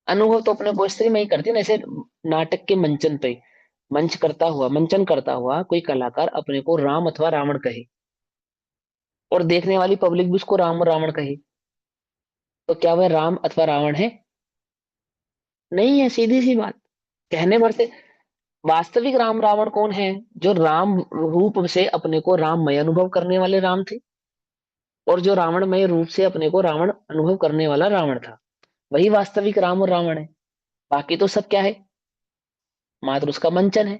अनुभव तो अपने को स्त्री में ही करती ना। ऐसे नाटक के मंचन पे मंचन करता हुआ कोई कलाकार अपने को राम अथवा रावण कहे, और देखने वाली पब्लिक भी उसको राम और रावण कहे, तो क्या वह राम अथवा रावण है? नहीं है, सीधी सी बात। कहने भर से वास्तविक राम रावण कौन है? जो राम रूप से अपने को राममय अनुभव करने वाले राम थे, और जो रावणमय रूप से अपने को रावण अनुभव करने वाला रावण था, वही वास्तविक राम और रावण है। बाकी तो सब क्या है? मात्र उसका मंचन है।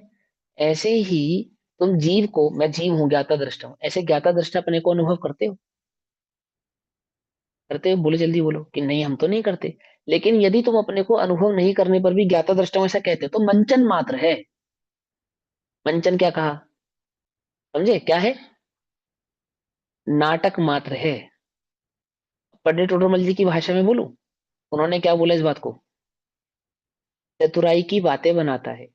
ऐसे ही तुम जीव को, मैं जीव हूं, ज्ञाता दृष्टा हूं, ऐसे ज्ञाता दृष्टा अपने को अनुभव करते हो? करते हो? बोले, जल्दी बोलो कि नहीं हम तो नहीं करते। लेकिन यदि तुम अपने को अनुभव नहीं करने पर भी ज्ञाता दृष्टा हूं ऐसा कहते हो, तो मंचन मात्र है। मंचन क्या कहा? समझे क्या है? नाटक मात्र है। पंडित टोडरमल जी की भाषा में बोलूं, उन्होंने क्या बोला इस बात को? चतुराई की बातें बनाता है,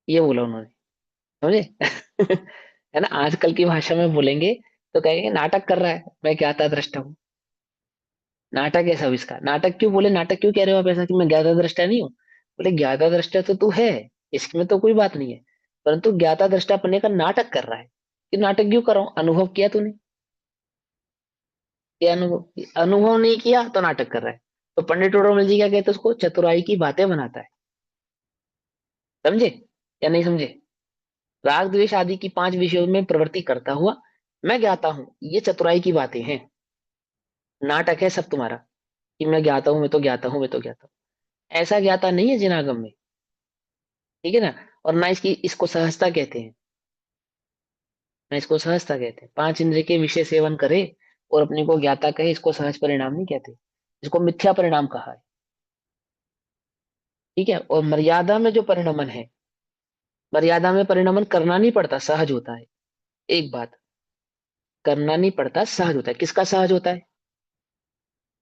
ये बोला उन्होंने। समझे? है ना? आजकल की भाषा में बोलेंगे तो कहेंगे नाटक कर रहा है, मैं ज्ञाता दृष्टा हूँ। नाटक है सब इसका। नाटक क्यों बोले? नाटक क्यों कह रहे हो आप ऐसा कि मैं ज्ञाता दृष्टा नहीं हूँ? बोले ज्ञाता दृष्टा तो तू है, इसमें तो कोई बात नहीं है, परंतु ज्ञाता दृष्टा अपने का नाटक कर रहा है। कि नाटक क्यों कर रहा हूं? अनुभव किया तूने? ये अनुभव, अनुभव नहीं किया तो नाटक कर रहा है। तो पंडित टोडरमल जी क्या कहते हैं उसको? चतुराई की बातें बनाता है। समझे या नहीं समझे? राग द्वेष आदि की पांच विषयों में प्रवृत्ति करता हुआ मैं ज्ञाता हूं, ये चतुराई की बातें हैं। नाटक है सब तुम्हारा, कि मैं ज्ञाता हूं, मैं तो ज्ञाता हूं, मैं तो ज्ञाता हूं। ऐसा ज्ञाता नहीं है जिनागम में। ठीक है ना? और ना इसको सहजता कहते हैं, ना इसको सहजता कहते हैं। पांच इंद्रिय के विषय सेवन करे और अपने को ज्ञाता कहे, इसको सहज परिणाम नहीं कहते, इसको मिथ्या परिणाम कहा है। ठीक है? और मर्यादा में जो परिणमन है, मर्यादा में परिणमन करना नहीं पड़ता, सहज होता है। एक बात, करना नहीं पड़ता, सहज होता है। किसका सहज होता है?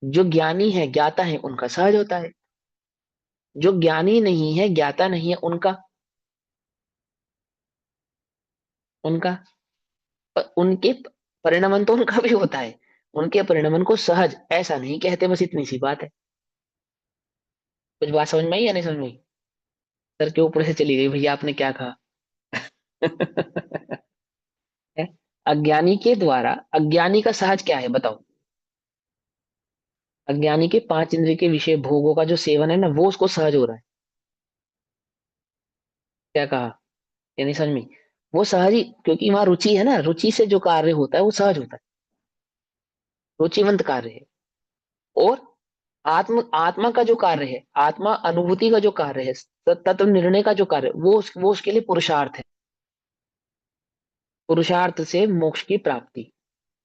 जो ज्ञानी है, ज्ञाता है, उनका सहज होता है। जो ज्ञानी नहीं है, ज्ञाता नहीं है, उनका, उनका उनके परिणमन तो उनका भी होता है। उनके परिणमन को सहज ऐसा नहीं कहते, बस इतनी सी बात है। कुछ बात समझ में आई या नहीं समझ में आई? सर के ऊपर से चली गई भैया, आपने क्या कहा? है? अज्ञानी के द्वारा, अज्ञानी का सहज क्या है बताओ? अज्ञानी के पांच इंद्रिय के विषय भोगों का जो सेवन है ना, वो उसको सहज हो रहा है। क्या कहा? ये नहीं समझ में? वो सहज ही, क्योंकि वहां रुचि है ना, रुचि से जो कार्य होता है वो सहज होता है, रुचिवंत कार्य है। और आत्मा का जो कार्य है, आत्मा अनुभूति का जो कार्य है, तत्व निर्णय का जो कार्य है, वो उसके लिए पुरुषार्थ है। पुरुषार्थ से मोक्ष की प्राप्ति,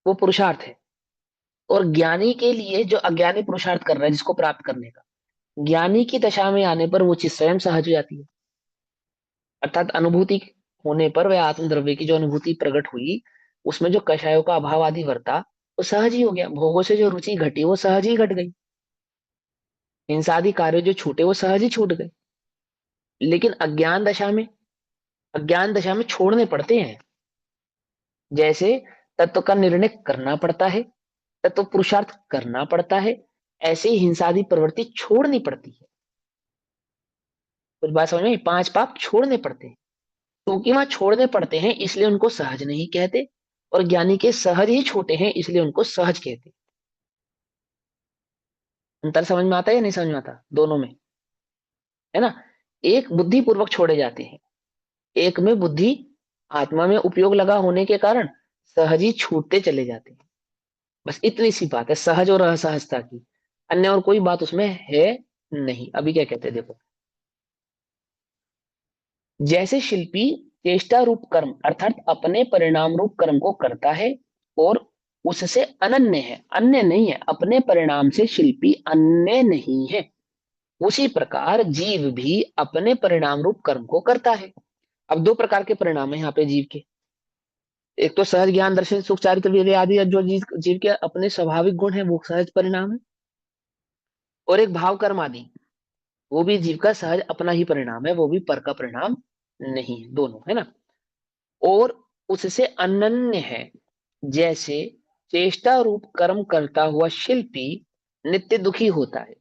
वो पुरुषार्थ है। और ज्ञानी के लिए, जो अज्ञानी पुरुषार्थ कर रहा है जिसको प्राप्त करने का, ज्ञानी की दशा में आने पर वो चीज स्वयं सहज हो जाती है। अर्थात अनुभूति होने पर वह आत्म द्रव्य की जो अनुभूति प्रकट हुई, उसमें जो कषायों का अभाव आदि वर्ता, वो सहज ही हो गया। भोगों से जो रुचि घटी वो सहज ही घट गई। हिंसादि कार्य जो छूटे वो सहज ही छूट गए, लेकिन अज्ञान दशा में छोड़ने पड़ते हैं। जैसे तत्व का निर्णय करना पड़ता है, तत्व पुरुषार्थ करना पड़ता है, ऐसे ही हिंसादि प्रवृत्ति छोड़नी पड़ती है। कुछ बात समझ में? 5 पाप छोड़ने पड़ते हैं। क्योंकि वहां छोड़ने पड़ते हैं इसलिए उनको सहज नहीं कहते, और ज्ञानी के सहज ही छोटे हैं इसलिए उनको सहज कहते। अंतर समझ में आता है या नहीं समझ में आता दोनों में? है ना? एक बुद्धि पूर्वक छोड़े जाते हैं, एक में बुद्धि आत्मा में उपयोग लगा होने के कारण सहज ही छूटते चले जाते हैं। बस इतनी सी बात है सहज और असहजता की, अन्य और कोई बात उसमें है नहीं। अभी क्या कहते हैं देखो, जैसे शिल्पी चेष्टा रूप कर्म अर्थात अपने परिणाम रूप कर्म को करता है और उससे अनन्य है, अन्य नहीं है, अपने परिणाम से शिल्पी अन्य नहीं है, उसी प्रकार जीव भी अपने परिणाम रूप कर्म को करता है। अब 2 प्रकार के परिणाम है यहाँ पे जीव के। एक तो सहज ज्ञान दर्शन सुख चारित्र वीर्य आदि जो जीव के अपने स्वाभाविक गुण है वो सहज परिणाम है, और एक भाव कर्म आदि वो भी जीव का सहज अपना ही परिणाम है, वो भी पर का परिणाम नहीं है, दोनों है ना। और उससे अनन्य है, जैसे चेष्टा रूप कर्म करता हुआ शिल्पी नित्य दुखी होता है।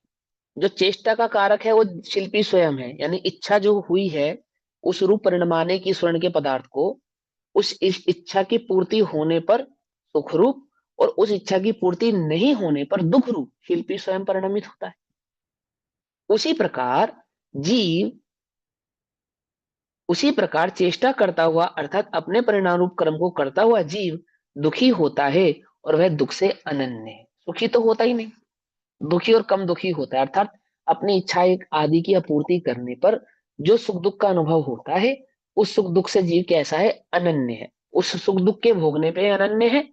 जो चेष्टा का कारक है वो शिल्पी स्वयं है, यानी इच्छा जो हुई है उस रूप परिणमाने की स्वर्ण के पदार्थ को, उस इच्छा की पूर्ति होने पर सुख रूप और उस इच्छा की पूर्ति नहीं होने पर दुख रूप शिल्पी स्वयं परिणमित होता है। उसी प्रकार जीव उसी प्रकार चेष्टा करता हुआ अर्थात अपने परिणाम रूप कर्म को करता हुआ जीव दुखी होता है, और वह दुख से अनन्य है। सुखी तो होता ही नहीं, दुखी और कम दुखी होता है, अर्थात अपनी इच्छा एक आदि की आपूर्ति करने पर जो सुख दुख का अनुभव होता है उस सुख दुख से जीव कैसा है? अनन्य है। उस सुख दुख के भोगने पे अनन्य है,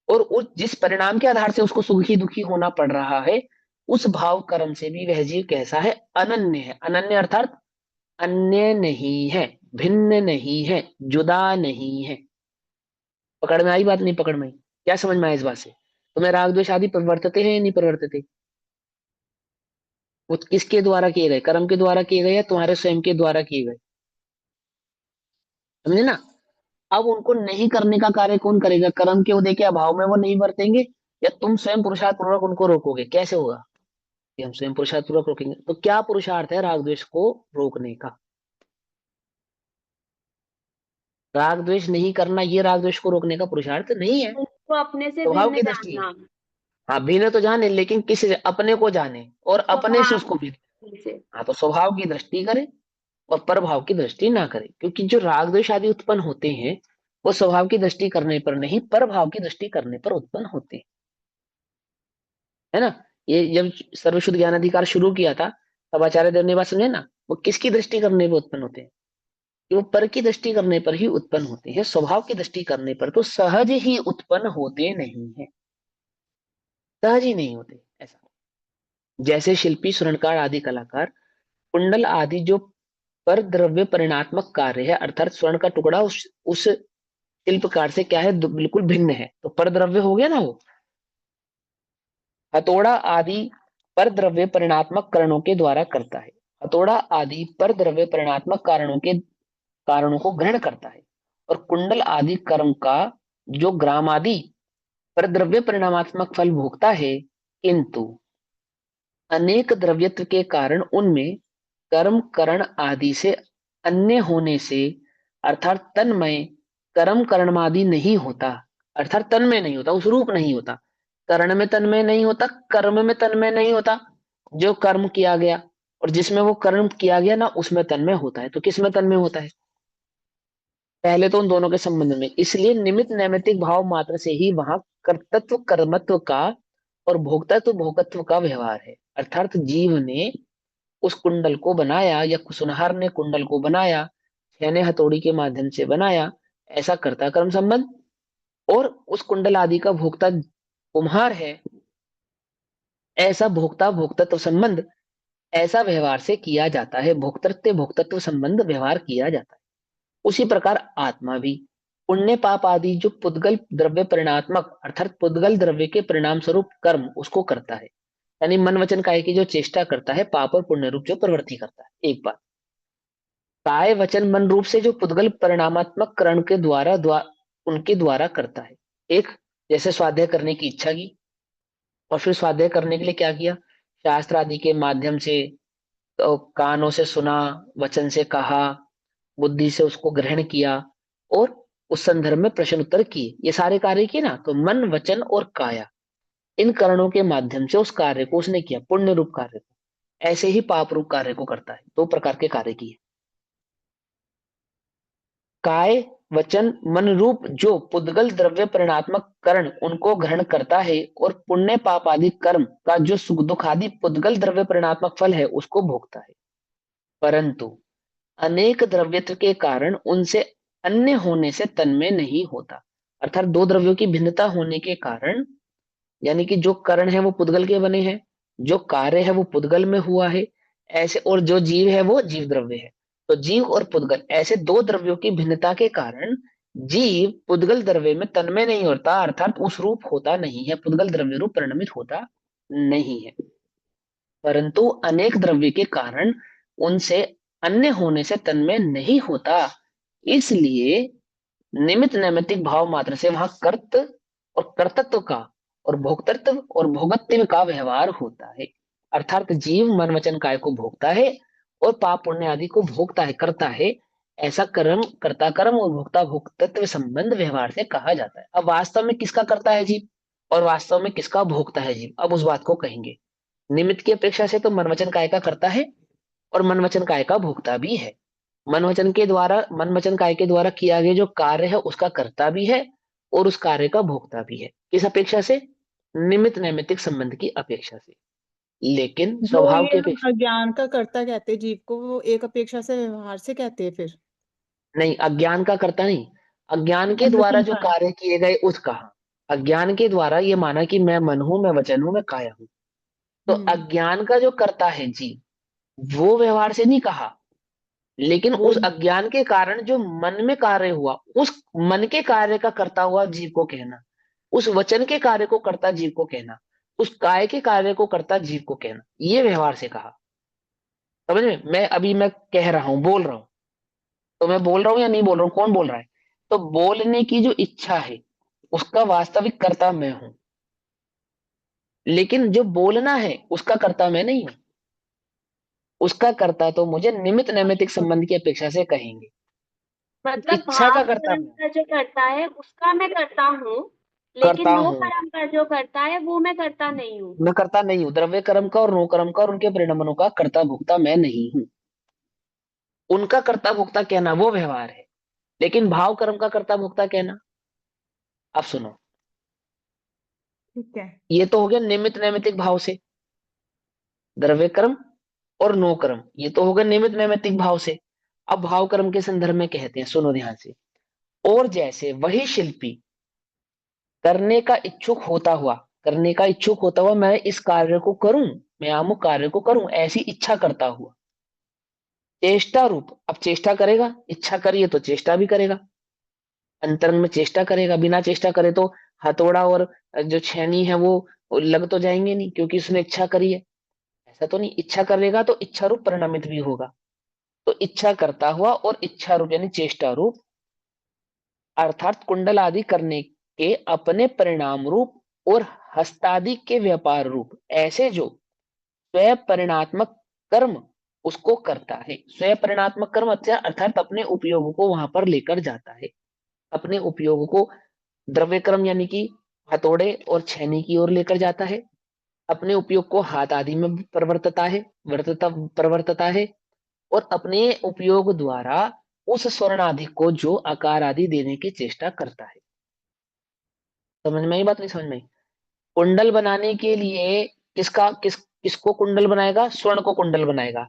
और उस जिस परिणाम के आधार से उसको सुखी दुखी होना पड़ रहा है उस भाव कर्म से भी वह जीव कैसा है? अनन्य है। अनन्य अर्थात अन्य नहीं है, भिन्न नहीं है, जुदा नहीं है। पकड़ में आई बात? नहीं पकड़ में आई? क्या समझ में आया इस बात से? तुम्हें राग द्वेष आदि प्रवर्तते हैं या नहीं प्रवर्तते? वो किसके द्वारा किए गए? कर्म के द्वारा किए गए या तुम्हारे स्वयं के द्वारा किए गए? समझे ना? अब उनको नहीं करने का कार्य कौन करेगा? कर्म के उदय के अभाव में वो नहीं बरतेंगे, या तुम स्वयं पुरुषार्थ पूर्वक उनको रोकोगे? कैसे होगा कि हम स्वयं पुरुषार्थ पूर्वक रोकेंगे? तो क्या पुरुषार्थ है राग द्वेष को रोकने का? राग द्वेष नहीं करना ये राग द्वेष को रोकने का पुरुषार्थ नहीं है, उनको अपने से स्वभाव भिन्न की दृष्टि है। जानना। हाँ भिन्न तो जाने, लेकिन किस अपने को जाने और अपने से उसको भी। स्वभाव से। हाँ तो स्वभाव की दृष्टि करे और परभाव की दृष्टि ना करे, क्योंकि जो राग द्वेष आदि उत्पन्न होते हैं वो स्वभाव की दृष्टि करने पर नहीं, परभाव की दृष्टि करने पर उत्पन्न होते हैं, है ना। ये जब सर्वशुद्ध ज्ञान अधिकार शुरू किया था तब आचार्य देव ने बात समझे ना, वो किसकी दृष्टि करने पर उत्पन्न होते हैं? कि वो पर की दृष्टि करने पर ही उत्पन्न होते हैं, स्वभाव की दृष्टि करने पर तो सहज ही उत्पन्न होते नहीं है, सहज ही नहीं होते ऐसा। जैसे शिल्पी स्वर्णकार आदि कलाकार कुंडल आदि जो पर द्रव्य परिणात्मक कार्य है, अर्थात स्वर्ण का टुकड़ा उस शिल्पकार से क्या है? बिल्कुल भिन्न है, तो पर द्रव्य हो गया ना वो। हथौड़ा आदि पर द्रव्य परिणात्मक कारणों के द्वारा करता है, हथौड़ा आदि पर द्रव्य परिणात्मक कारणों को ग्रहण करता है, और कुंडल आदि कर्म का जो ग्राम आदि पर द्रव्य परिणामात्मक फल भोगता है, किंतु अनेक द्रव्यत्व के कारण उनमें कर्म करण आदि से अन्य होने से, अर्थात तन्मय कर्म करणमादि नहीं होता, अर्थात तन्मय नहीं होता, उस रूप नहीं होता। करण में तन्मय नहीं होता, कर्म में तन्मय नहीं होता। जो कर्म किया गया और जिसमें वो कर्म किया गया ना उसमें तन्मय होता है, तो किस में तन्मय होता है? पहले तो उन दोनों के संबंध में, इसलिए निमित्त नैमित्तिक भाव मात्र से ही वहां कर्तृत्व कर्मत्व का और भोक्तत्व भोगत्व का व्यवहार है। अर्थात जीव ने उस कुंडल को बनाया या कुसुनहार ने कुंडल को बनाया, छेने हथौड़ी के माध्यम से बनाया, ऐसा कर्ता कर्म संबंध, और उस कुंडल आदि का भोक्ता कुम्हार है, ऐसा भोक्ता भोक्तत्व संबंध, ऐसा व्यवहार से किया जाता है, भोक्तृत्व भोक्तत्व संबंध व्यवहार किया जाता है। उसी प्रकार आत्मा भी पुण्य पाप आदि जो पुद्गल द्रव्य परिणात्मक अर्थात पुद्गल द्रव्य के परिणाम स्वरूप कर्म उसको करता है, यानी मन वचन काया की जो चेष्टा करता है, पाप और पुण्य रूप जो प्रवृत्ति करता है। एक बात, काय वचन मन रूप से जो पुद्गल परिणामात्मक करण के उनके द्वारा करता है। एक, जैसे स्वाध्याय करने की इच्छा की, और फिर स्वाध्याय करने के लिए क्या किया, शास्त्र आदि के माध्यम से, तो कानों से सुना, वचन से कहा, बुद्धि से उसको ग्रहण किया, और उस संदर्भ में प्रश्न उत्तर किए, ये सारे कार्य किए ना। तो मन वचन और काया, इन करणों के माध्यम से उस कार्य को उसने किया, पुण्य रूप कार्य को। ऐसे ही पाप रूप कार्य को करता है। दो प्रकार के कार्य किए, काय वचन मन रूप जो पुद्गल द्रव्य परिणात्मक करण उनको ग्रहण करता है, और पुण्य पाप आदि कर्म का जो सुख दुख आदि पुद्गल द्रव्य परिणात्मक फल है उसको भोगता है। परंतु अनेक द्रव्यत्व के कारण उनसे अन्य होने से तन्मय नहीं होता। अर्थात दो द्रव्यों की भिन्नता होने के कारण, यानी कि जो करण है वो पुद्गल के बने हैं, जो कार्य है वो पुद्गल में हुआ है, ऐसे, और जो जीव है वो जीव द्रव्य है। तो जीव और पुद्गल ऐसे दो द्रव्यों की भिन्नता के कारण जीव पुद्गल द्रव्य में तन्मय नहीं होता, अर्थात उस रूप होता नहीं है, पुद्गल द्रव्य रूप परिणमित होता नहीं है। परंतु अनेक द्रव्य के कारण उनसे अन्य होने से तन्मय नहीं होता, इसलिए निमित्त नैमित्तिक भाव मात्र से वहां कर्त और कर्तृत्व का और भोक्तृत्व और भोगत्व का व्यवहार होता है। अर्थात जीव मन वचन काय को भोगता है और पाप पुण्य आदि को भोगता है, करता है। ऐसा कर्म, कर्ता कर्म और भोक्ता भोक्तृत्व संबंध व्यवहार से कहा जाता है। अब वास्तव में किसका करता है जीव, और वास्तव में किसका भोगता है जीव, अब उस बात को कहेंगे। निमित्त की अपेक्षा से तो मन वचन काय का करता है, और मन वचन काय का भोगता भी है। मन वचन काय के द्वारा किया गया जो कार्य है उसका कर्ता भी है, और उस कार्य का भोगता भी है। किस अपेक्षा से, निमित्त नैमित्तिक संबंध की अपेक्षा से। लेकिन जो स्वभाव ये की हम अपेक्षा, अज्ञान का कर्ता कहते हैं जीव को, वो एक अपेक्षा से व्यवहार से कहते हैं फिर। नहीं, अज्ञान का कर्ता नहीं। अज्ञान के द्वारा मनवचन जो का है। कार्य किए गए उसका, अज्ञान के द्वारा ये माना कि मैं मन हूं, मैं वचन हूं, मैं काया हूं। तो हम्म। अज्ञान का जो कर्ता है जीव, वो व्यवहार से नहीं कहा, लेकिन वो उस अज्ञान के कारण जो मन में कार्य हुआ, उस मन के कार्य का करता हुआ जीव को कहना, उस वचन के कार्य को करता जीव को कहना, उस काय के कार्य को करता जीव को कहना, ये व्यवहार से कहा। समझ में, मैं कह रहा हूं, बोल रहा हूं, तो मैं बोल रहा हूं या नहीं बोल रहा हूं, कौन बोल रहा है। तो बोलने की जो इच्छा है उसका वास्तविक कर्ता मैं हूं, लेकिन जो बोलना है उसका कर्ता मैं नहीं हूं। उसका कर्ता तो मुझे निमित्त नैमित्तिक संबंध की अपेक्षा से कहेंगे। मतलब इच्छा भाव का कर्ता कर्म मैं का जो करता है उसका मैं करता हूँ, करता लेकिन नो हूं, कर्म का जो करता है वो मैं करता नहीं हूँ। मैं करता नहीं हूं। द्रव्य कर्म का और नो कर्म का और उनके परिणामों का कर्ता भोक्ता मैं नहीं हूं। उनका कर्ता भोक्ता कहना वो व्यवहार है, लेकिन भाव कर्म का कर्ता भोक्ता कहना, अब सुनो, ठीक है। ये तो हो गया निमित्त नैमित्तिक भाव से। द्रव्य कर्म और नो कर्म, ये तो हो गया निमित्त नैमित्तिक भाव से। अब भाव कर्म के संदर्भ में कहते हैं, सुनो ध्यान से। और जैसे वही शिल्पी करने का इच्छुक होता हुआ, करने का इच्छुक होता हुआ मैं इस कार्य को करूं, मैं अमुक कार्य को करूं, ऐसी इच्छा करता हुआ, चेष्टा रूप, अब चेष्टा करेगा, इच्छा करिए तो चेष्टा भी करेगा, अंतरंग में चेष्टा करेगा। बिना चेष्टा करे तो हथौड़ा और जो छेनी है वो लग तो जाएंगे नहीं, क्योंकि उसने इच्छा करी है। ऐसा तो नहीं, इच्छा करेगा तो इच्छा रूप परिणामित भी होगा। तो इच्छा करता हुआ और इच्छा रूप यानी चेष्टा रूप, अर्थात कुंडल आदि करने के अपने परिणाम रूप और हस्तादि के व्यापार रूप, ऐसे जो स्वयं परिणात्मक कर्म उसको करता है। स्वयं परिणात्मक कर्म अर्थात अपने उपयोग को वहां पर लेकर जाता है, अपने उपयोग को द्रव्य कर्म यानी कि हथौड़े और छेनी की ओर लेकर जाता है, अपने उपयोग को हाथ आदि में परिवर्तता है, परिवर्तता है, और अपने उपयोग द्वारा उस स्वर्ण आदि को जो आकार आदि देने की चेष्टा करता है। समझ में आई बात, नहीं समझ में आई? कुंडल बनाने के लिए किसको कुंडल बनाएगा, स्वर्ण को कुंडल बनाएगा।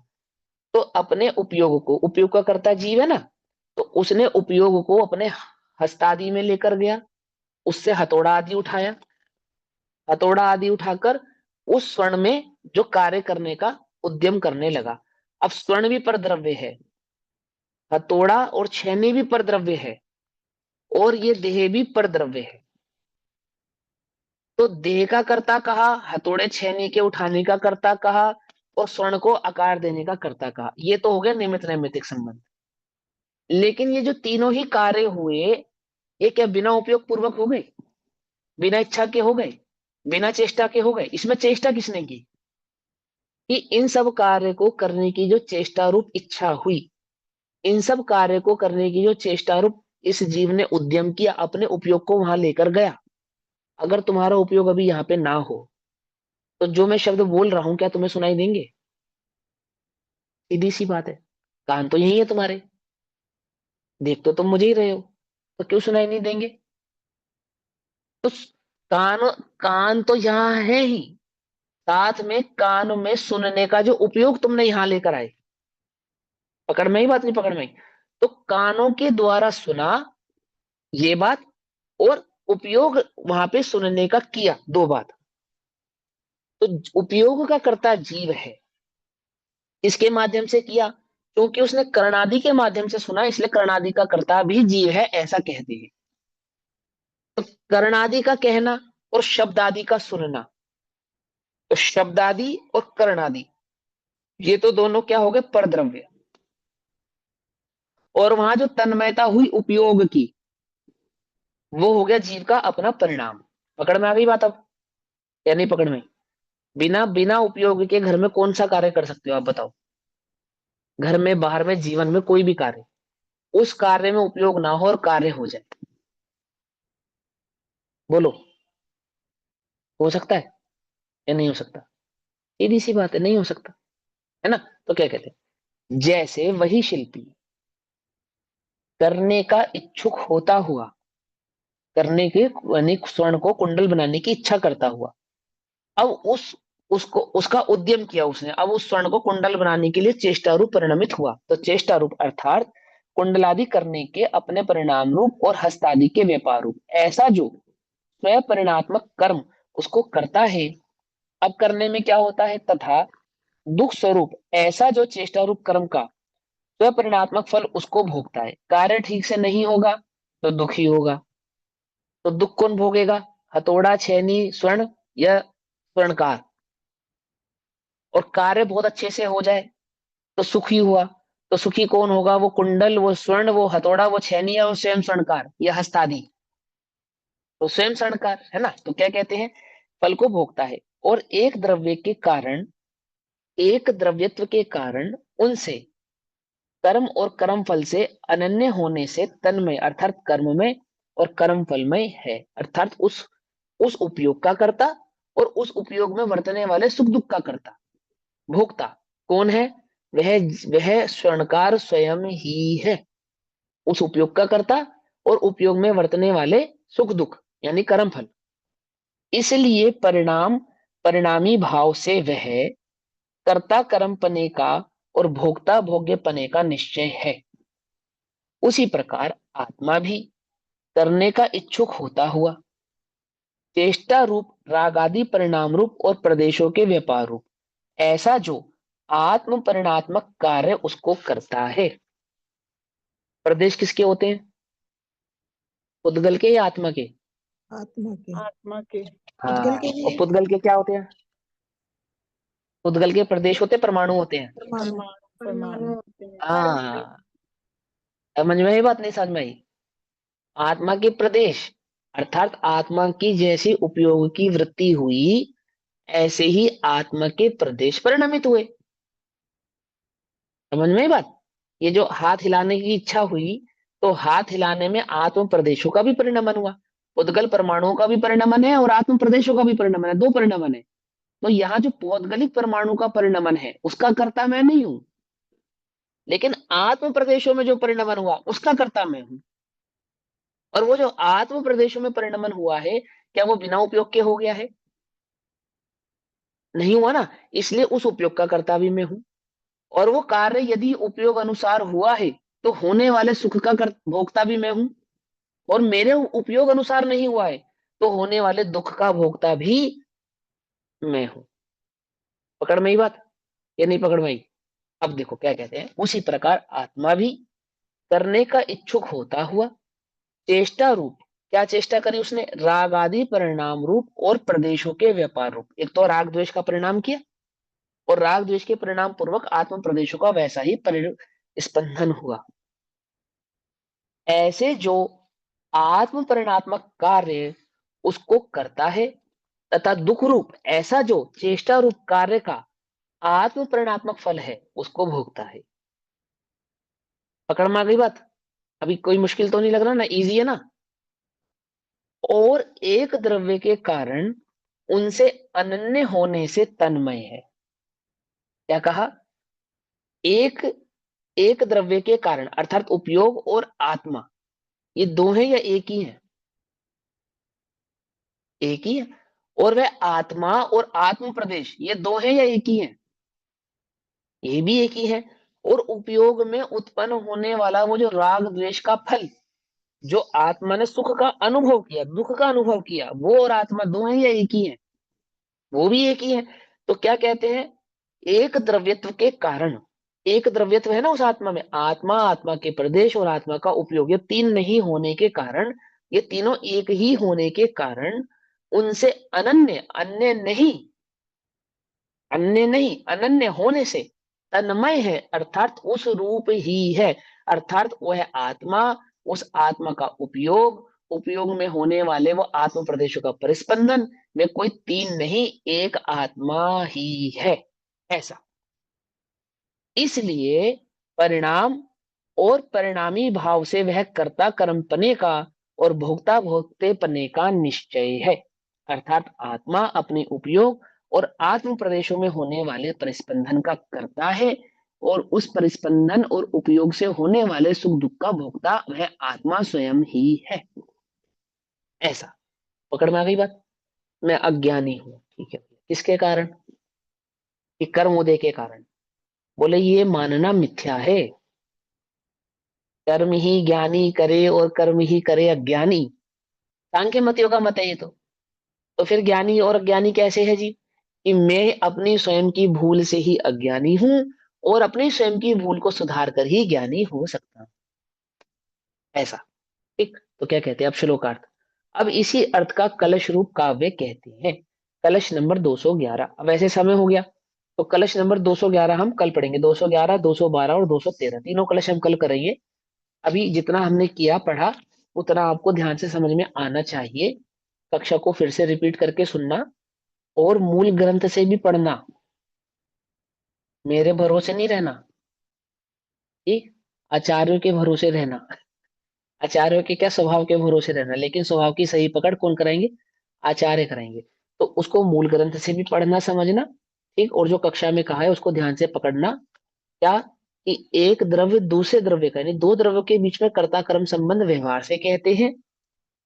तो अपने उपयोग को, उपयोग का करता जीव है ना, तो उसने उपयोग को अपने हस्तादि में लेकर गया, उससे हथौड़ा आदि उठाया, हथौड़ा आदि उठाकर उस स्वर्ण में जो कार्य करने का उद्यम करने लगा। अब स्वर्ण भी परद्रव्य है, हथौड़ा और छेनी भी परद्रव्य है, और ये देह भी परद्रव्य है। तो देह का कर्ता कहा, हथौड़े छेनी के उठाने का कर्ता कहा, और स्वर्ण को आकार देने का कर्ता कहा। ये तो हो गया निमित्त नैमित्तिक संबंध। लेकिन ये जो तीनों ही कार्य हुए, ये क्या बिना उपयोग पूर्वक हो गए, बिना इच्छा के हो गए, बिना चेष्टा के हो गए? इसमें चेष्टा किसने की? कि इन सब कार्य को करने की जो चेष्टा रूप इच्छा हुई, इन सब कार्य को करने की जो चेष्टा रूप इस जीव ने उद्यम किया, अपने उपयोग को वहां लेकर गया। अगर तुम्हारा उपयोग अभी यहाँ पे ना हो, तो जो मैं शब्द बोल रहा हूं क्या तुम्हें सुनाई देंगे? सीधी सी बात है। कान तो यही है तुम्हारे, देख तो तुम मुझे ही रहे हो, तो क्यों सुनाई नहीं देंगे? तो कान, कान तो यहाँ है ही, साथ में कान में सुनने का जो उपयोग तुमने यहां लेकर आए। पकड़ में ही बात, नहीं पकड़ में ही? तो कानों के द्वारा सुना ये बात, और उपयोग वहां पे सुनने का किया, दो बात। तो उपयोग का कर्ता जीव है। इसके माध्यम से किया, क्योंकि उसने कर्णादि के माध्यम से सुना, इसलिए कर्णादि का कर्ता भी जीव है, ऐसा कहते हैं। तो कर्णादि का कहना और शब्दादि का सुनना, तो शब्दादि और कर्णादि ये तो दोनों क्या हो गए? परद्रव्य। और वहां जो तन्मयता हुई उपयोग की, वो हो गया जीव का अपना परिणाम। पकड़ में आ गई बात अब, या नहीं पकड़ में? बिना बिना उपयोग के घर में कौन सा कार्य कर सकते हो आप बताओ? घर में, बाहर में, जीवन में कोई भी कार्य, उस कार्य में उपयोग ना हो और कार्य हो जाए, बोलो हो सकता है या नहीं हो सकता? सीधी सी बात है, नहीं हो सकता, है ना? तो क्या कहते हैं, जैसे वही शिल्पी करने का इच्छुक होता हुआ, करने के यानी स्वर्ण को कुंडल बनाने की इच्छा करता हुआ, अब उसको उसका उद्यम किया उसने, अब उस स्वर्ण को कुंडल बनाने के लिए चेष्टा रूप परिणमित हुआ। तो चेष्टा रूप अर्थात कुंडलादि करने के अपने परिणाम रूप और हस्तादि के व्यापार रूप, ऐसा जो स्वयं परिणात्मक कर्म उसको करता है। अब करने में क्या होता है? तथा दुख स्वरूप ऐसा जो चेष्टा रूप कर्म का स्वयं परिणात्मक फल उसको भोगता है। कार्य ठीक से नहीं होगा तो दुखी होगा, तो दुख कौन भोगेगा? हथौड़ा छेनी स्वर्ण या स्वर्णकार। और कार्य बहुत अच्छे से हो जाए तो सुखी हुआ, तो सुखी कौन होगा? वो कुंडल, वो स्वर्ण, वो हथौड़ा, वो छेनी, या वो स्वयं स्वर्णकार या हस्तादि, तो स्वयं स्वर्णकार है ना। तो क्या कहते हैं, फल को भोगता है। और एक द्रव्य के कारण, एक द्रव्यत्व के कारण उनसे कर्म और कर्म फल से अनन्य होने से तन्मय अर्थात कर्म में और कर्म फल में है, अर्थात उस उपयोग का कर्ता और उस उपयोग में वर्तने वाले सुख दुख का कर्ता, भोक्ता कौन है? वह वह स्वर्णकार स्वयं ही है, उस उपयोग का कर्ता और उपयोग में वर्तने वाले सुख दुख यानी कर्म फल। इसलिए परिणाम, परिणामी भाव से वह कर्ता कर्म पने का और भोक्ता भोग्य पने का निश्चय है। उसी प्रकार आत्मा भी करने का इच्छुक होता हुआ चेष्टा रूप, राग आदि परिणाम रूप और प्रदेशों के व्यापार रूप, ऐसा जो आत्म परिणात्मक कार्य उसको करता है। प्रदेश किसके होते हैं? पुद्गल के या आत्मा के? आत्मा के। आत्मा के। हाँ, पुद्गल के भी और पुद्गल के क्या होते हैं? पुद्गल के प्रदेश होते हैं, परमाणु होते हैं। परमाणु। परमाणु परमाणु होते हैं। हाँ, समझ में आई बात नहीं समझ में आई? आत्मा के प्रदेश अर्थात आत्मा की जैसी उपयोग की वृत्ति हुई, ऐसे ही आत्मा के प्रदेश परिणमित हुए। समझ में आई बात? ये जो हाथ हिलाने की इच्छा हुई, तो हाथ हिलाने में आत्म प्रदेशों का भी परिणमन हुआ। उद्गल परमाणुओं का भी परिणमन है और आत्म प्रदेशों का भी परिणमन है, दो परिणमन है। तो यहाँ जो पौद्गलिक परमाणु का परिणमन है उसका कर्ता मैं नहीं हूं, लेकिन आत्म प्रदेशों में जो परिणमन हुआ उसका कर्ता मैं हूं। और वो जो आत्म प्रदेशों में परिणमन हुआ है, क्या वो बिना उपयोग के हो गया है? नहीं हुआ ना। इसलिए उस उपयोग का कर्ता भी मैं हूं। और वो कार्य यदि उपयोग अनुसार हुआ है, तो होने वाले सुख का भोक्ता भी मैं हूं। और मेरे उपयोग अनुसार नहीं हुआ है, तो होने वाले दुख का भोक्ता भी मैं हूं। पकड़ में ही बात या नहीं पकड़ में आई? अब देखो क्या कहते हैं, उसी प्रकार आत्मा भी करने का इच्छुक होता हुआ चेष्टा रूप क्या चेष्टा करी उसने? राग आदि परिणाम रूप और प्रदेशों के व्यापार रूप। एक तो राग द्वेष का परिणाम किया और राग द्वेष के परिणाम पूर्वक आत्म प्रदेशों का वैसा ही स्पंदन हुआ। ऐसे जो आत्म परिणात्मक कार्य उसको करता है तथा दुख रूप ऐसा जो चेष्टा रूप कार्य का आत्म परिणात्मक फल है उसको भोगता है। पकड़ में आ गई बात? अभी कोई मुश्किल तो नहीं लग रहा ना, इजी है ना। और एक द्रव्य के कारण उनसे अनन्य होने से तन्मय है। क्या कहा? एक एक द्रव्य के कारण अर्थात उपयोग और आत्मा, ये दो हैं या एक ही है? एक ही है। और वह आत्मा और आत्म प्रदेश ये दो हैं या एक ही है? ये भी एक ही है। और उपयोग में उत्पन्न होने वाला वो जो राग द्वेष का फल, जो आत्मा ने सुख का अनुभव किया दुख का अनुभव किया, वो और आत्मा दो हैं या एक ही है? वो भी एक ही है। तो क्या कहते हैं? एक द्रव्यत्व के कारण, एक द्रव्यत्व है ना उस आत्मा में, आत्मा, आत्मा के प्रदेश और आत्मा का उपयोग, ये तीन नहीं होने के कारण, ये तीनों एक ही होने के कारण उनसे अनन्य, अन्य नहीं अनन्य होने से तन्मय है, अर्थात उस रूप ही है। अर्थात वह आत्मा, उस आत्मा का उपयोग, उपयोग में होने वाले वो आत्म प्रदेशों का परिस्पंदन में कोई तीन नहीं, एक आत्मा ही है। ऐसा। इसलिए परिणाम और परिणामी भाव से वह कर्ता कर्म पने का और भोक्ता भोक्ते पने का निश्चय है। अर्थात आत्मा अपने उपयोग और आत्म प्रदेशों में होने वाले परिस्पंदन का कर्ता है और उस परिस्पंदन और उपयोग से होने वाले सुख दुख का भोक्ता वह आत्मा स्वयं ही है। ऐसा। पकड़ में आ गई बात? मैं अज्ञानी हूं, ठीक है, किसके कारण? कि कर्म उदय के कारण। बोले ये मानना मिथ्या है। कर्म ही ज्ञानी करे और कर्म ही करे अज्ञानी, सांख्य मतियों का मत है ये तो फिर ज्ञानी और अज्ञानी कैसे है जी? कि मैं अपनी स्वयं की भूल से ही अज्ञानी हूं और अपनी स्वयं की भूल को सुधार कर ही ज्ञानी हो सकता हूं। ऐसा। ठीक। तो क्या कहते हैं अब श्लोकार्थ? अब इसी अर्थ का कलश रूप काव्य कहते हैं। कलश नंबर 211। अब ऐसे समय हो गया तो कलश नंबर 211 हम कल पढ़ेंगे। 211, 212 और 213 तीनों कलश हम कल करेंगे। अभी जितना हमने किया पढ़ा उतना आपको ध्यान से समझ में आना चाहिए। कक्षा को फिर से रिपीट करके सुनना और मूल ग्रंथ से भी पढ़ना, मेरे भरोसे नहीं रहना। ठीक। आचार्यों के भरोसे रहना, आचार्यों के क्या स्वभाव के भरोसे रहना, लेकिन स्वभाव की सही पकड़ कौन कराएंगे? आचार्य कराएंगे। तो उसको मूल ग्रंथ से भी पढ़ना समझना। ठीक। और जो कक्षा में कहा है उसको ध्यान से पकड़ना। क्या? कि एक द्रव्य दूसरे द्रव्य का यानी दो द्रव्यों के बीच में कर्ता कर्म संबंध व्यवहार से कहते हैं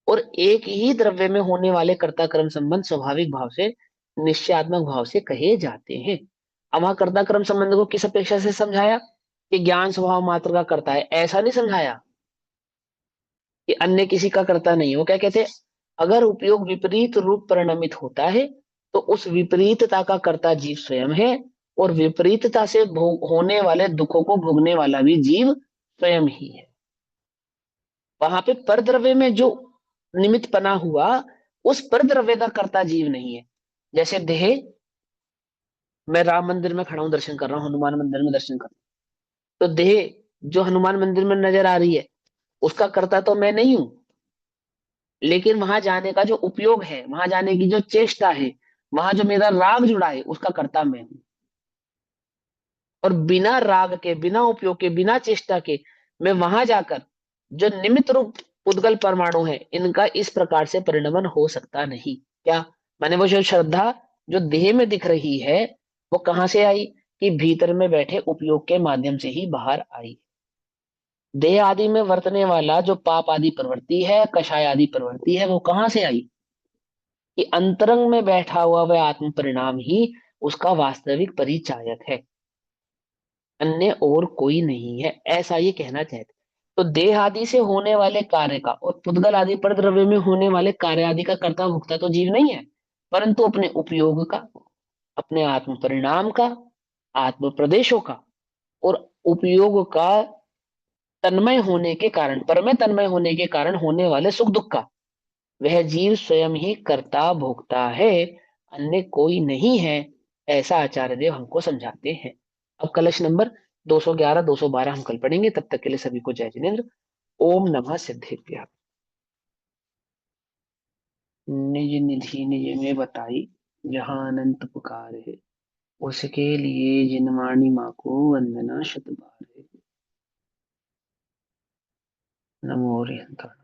और एक ही द्रव्य में होने वाले कर्ता कर्म संबंध स्वाभाविक भाव से, निश्चयात्मक भाव से कहे जाते हैं। अब वहां कर्ता कर्म संबंध को किस अपेक्षा से समझाया? कि ज्ञान स्वभाव मात्र का कर्ता है, ऐसा नहीं समझाया कि अन्य किसी का कर्ता नहीं हो। क्या कहते हैं? अगर उपयोग विपरीत रूप परिणमित होता है तो उस विपरीतता का कर्ता जीव स्वयं है और विपरीतता से भोग होने वाले दुखों को भोगने वाला भी जीव स्वयं ही है। वहां पे परद्रव्य में जो निमित्त पना हुआ उस परद्रव्य का कर्ता जीव नहीं है। जैसे देह, मैं राम मंदिर में खड़ा हूं दर्शन कर रहा हूं, हनुमान मंदिर में दर्शन कर रहा हूं, तो देह जो हनुमान मंदिर में नजर आ रही है उसका कर्ता तो मैं नहीं हूं, लेकिन वहां जाने का जो उपयोग है, वहां जाने की जो चेष्टा है, वहां जो मेरा राग जुड़ा है उसका कर्ता मैं हूं। और बिना राग के, बिना उपयोग के, बिना चेष्टा के मैं वहां जाकर जो निमित्त रूप उद्गल परमाणु है इनका इस प्रकार से परिणमन हो सकता नहीं। क्या माने? वो जो श्रद्धा जो देह में दिख रही है वो कहां से आई? कि भीतर में बैठे उपयोग के माध्यम से ही बाहर आई। देह आदि में वर्तने वाला जो पाप आदि प्रवृत्ति है, कषाय आदि प्रवृत्ति है, वो कहां से आई? कि अंतरंग में बैठा हुआ वह आत्म परिणाम ही उसका वास्तविक परिचायक है, अन्य और कोई नहीं है, ऐसा ये कहना चाहते। तो देह आदि से होने वाले कार्य का और पुद्गल आदि पर द्रव्य में होने वाले कार्य आदि का कर्ता भुक्ता तो जीव नहीं है, परंतु अपने उपयोग का, अपने आत्म परिणाम का, आत्म प्रदेशों का और उपयोग का तन्मय होने के कारण, परमय तन्मय होने के कारण होने वाले सुख दुख का वह जीव स्वयं ही कर्ता भोक्ता है, अन्य कोई नहीं है, ऐसा आचार्य देव हमको समझाते हैं। अब कलश नंबर 211 212 हम कल पढ़ेंगे। तब तक के लिए सभी को जय जिनेन्द्र। ओम नमः सिद्धेभ्यः। निज निधि निज में बताई, जहाँ अनंत पुकार है, उसके लिए जिनवाणी माँ को वंदना शत बार है। नमो हरिहंताय।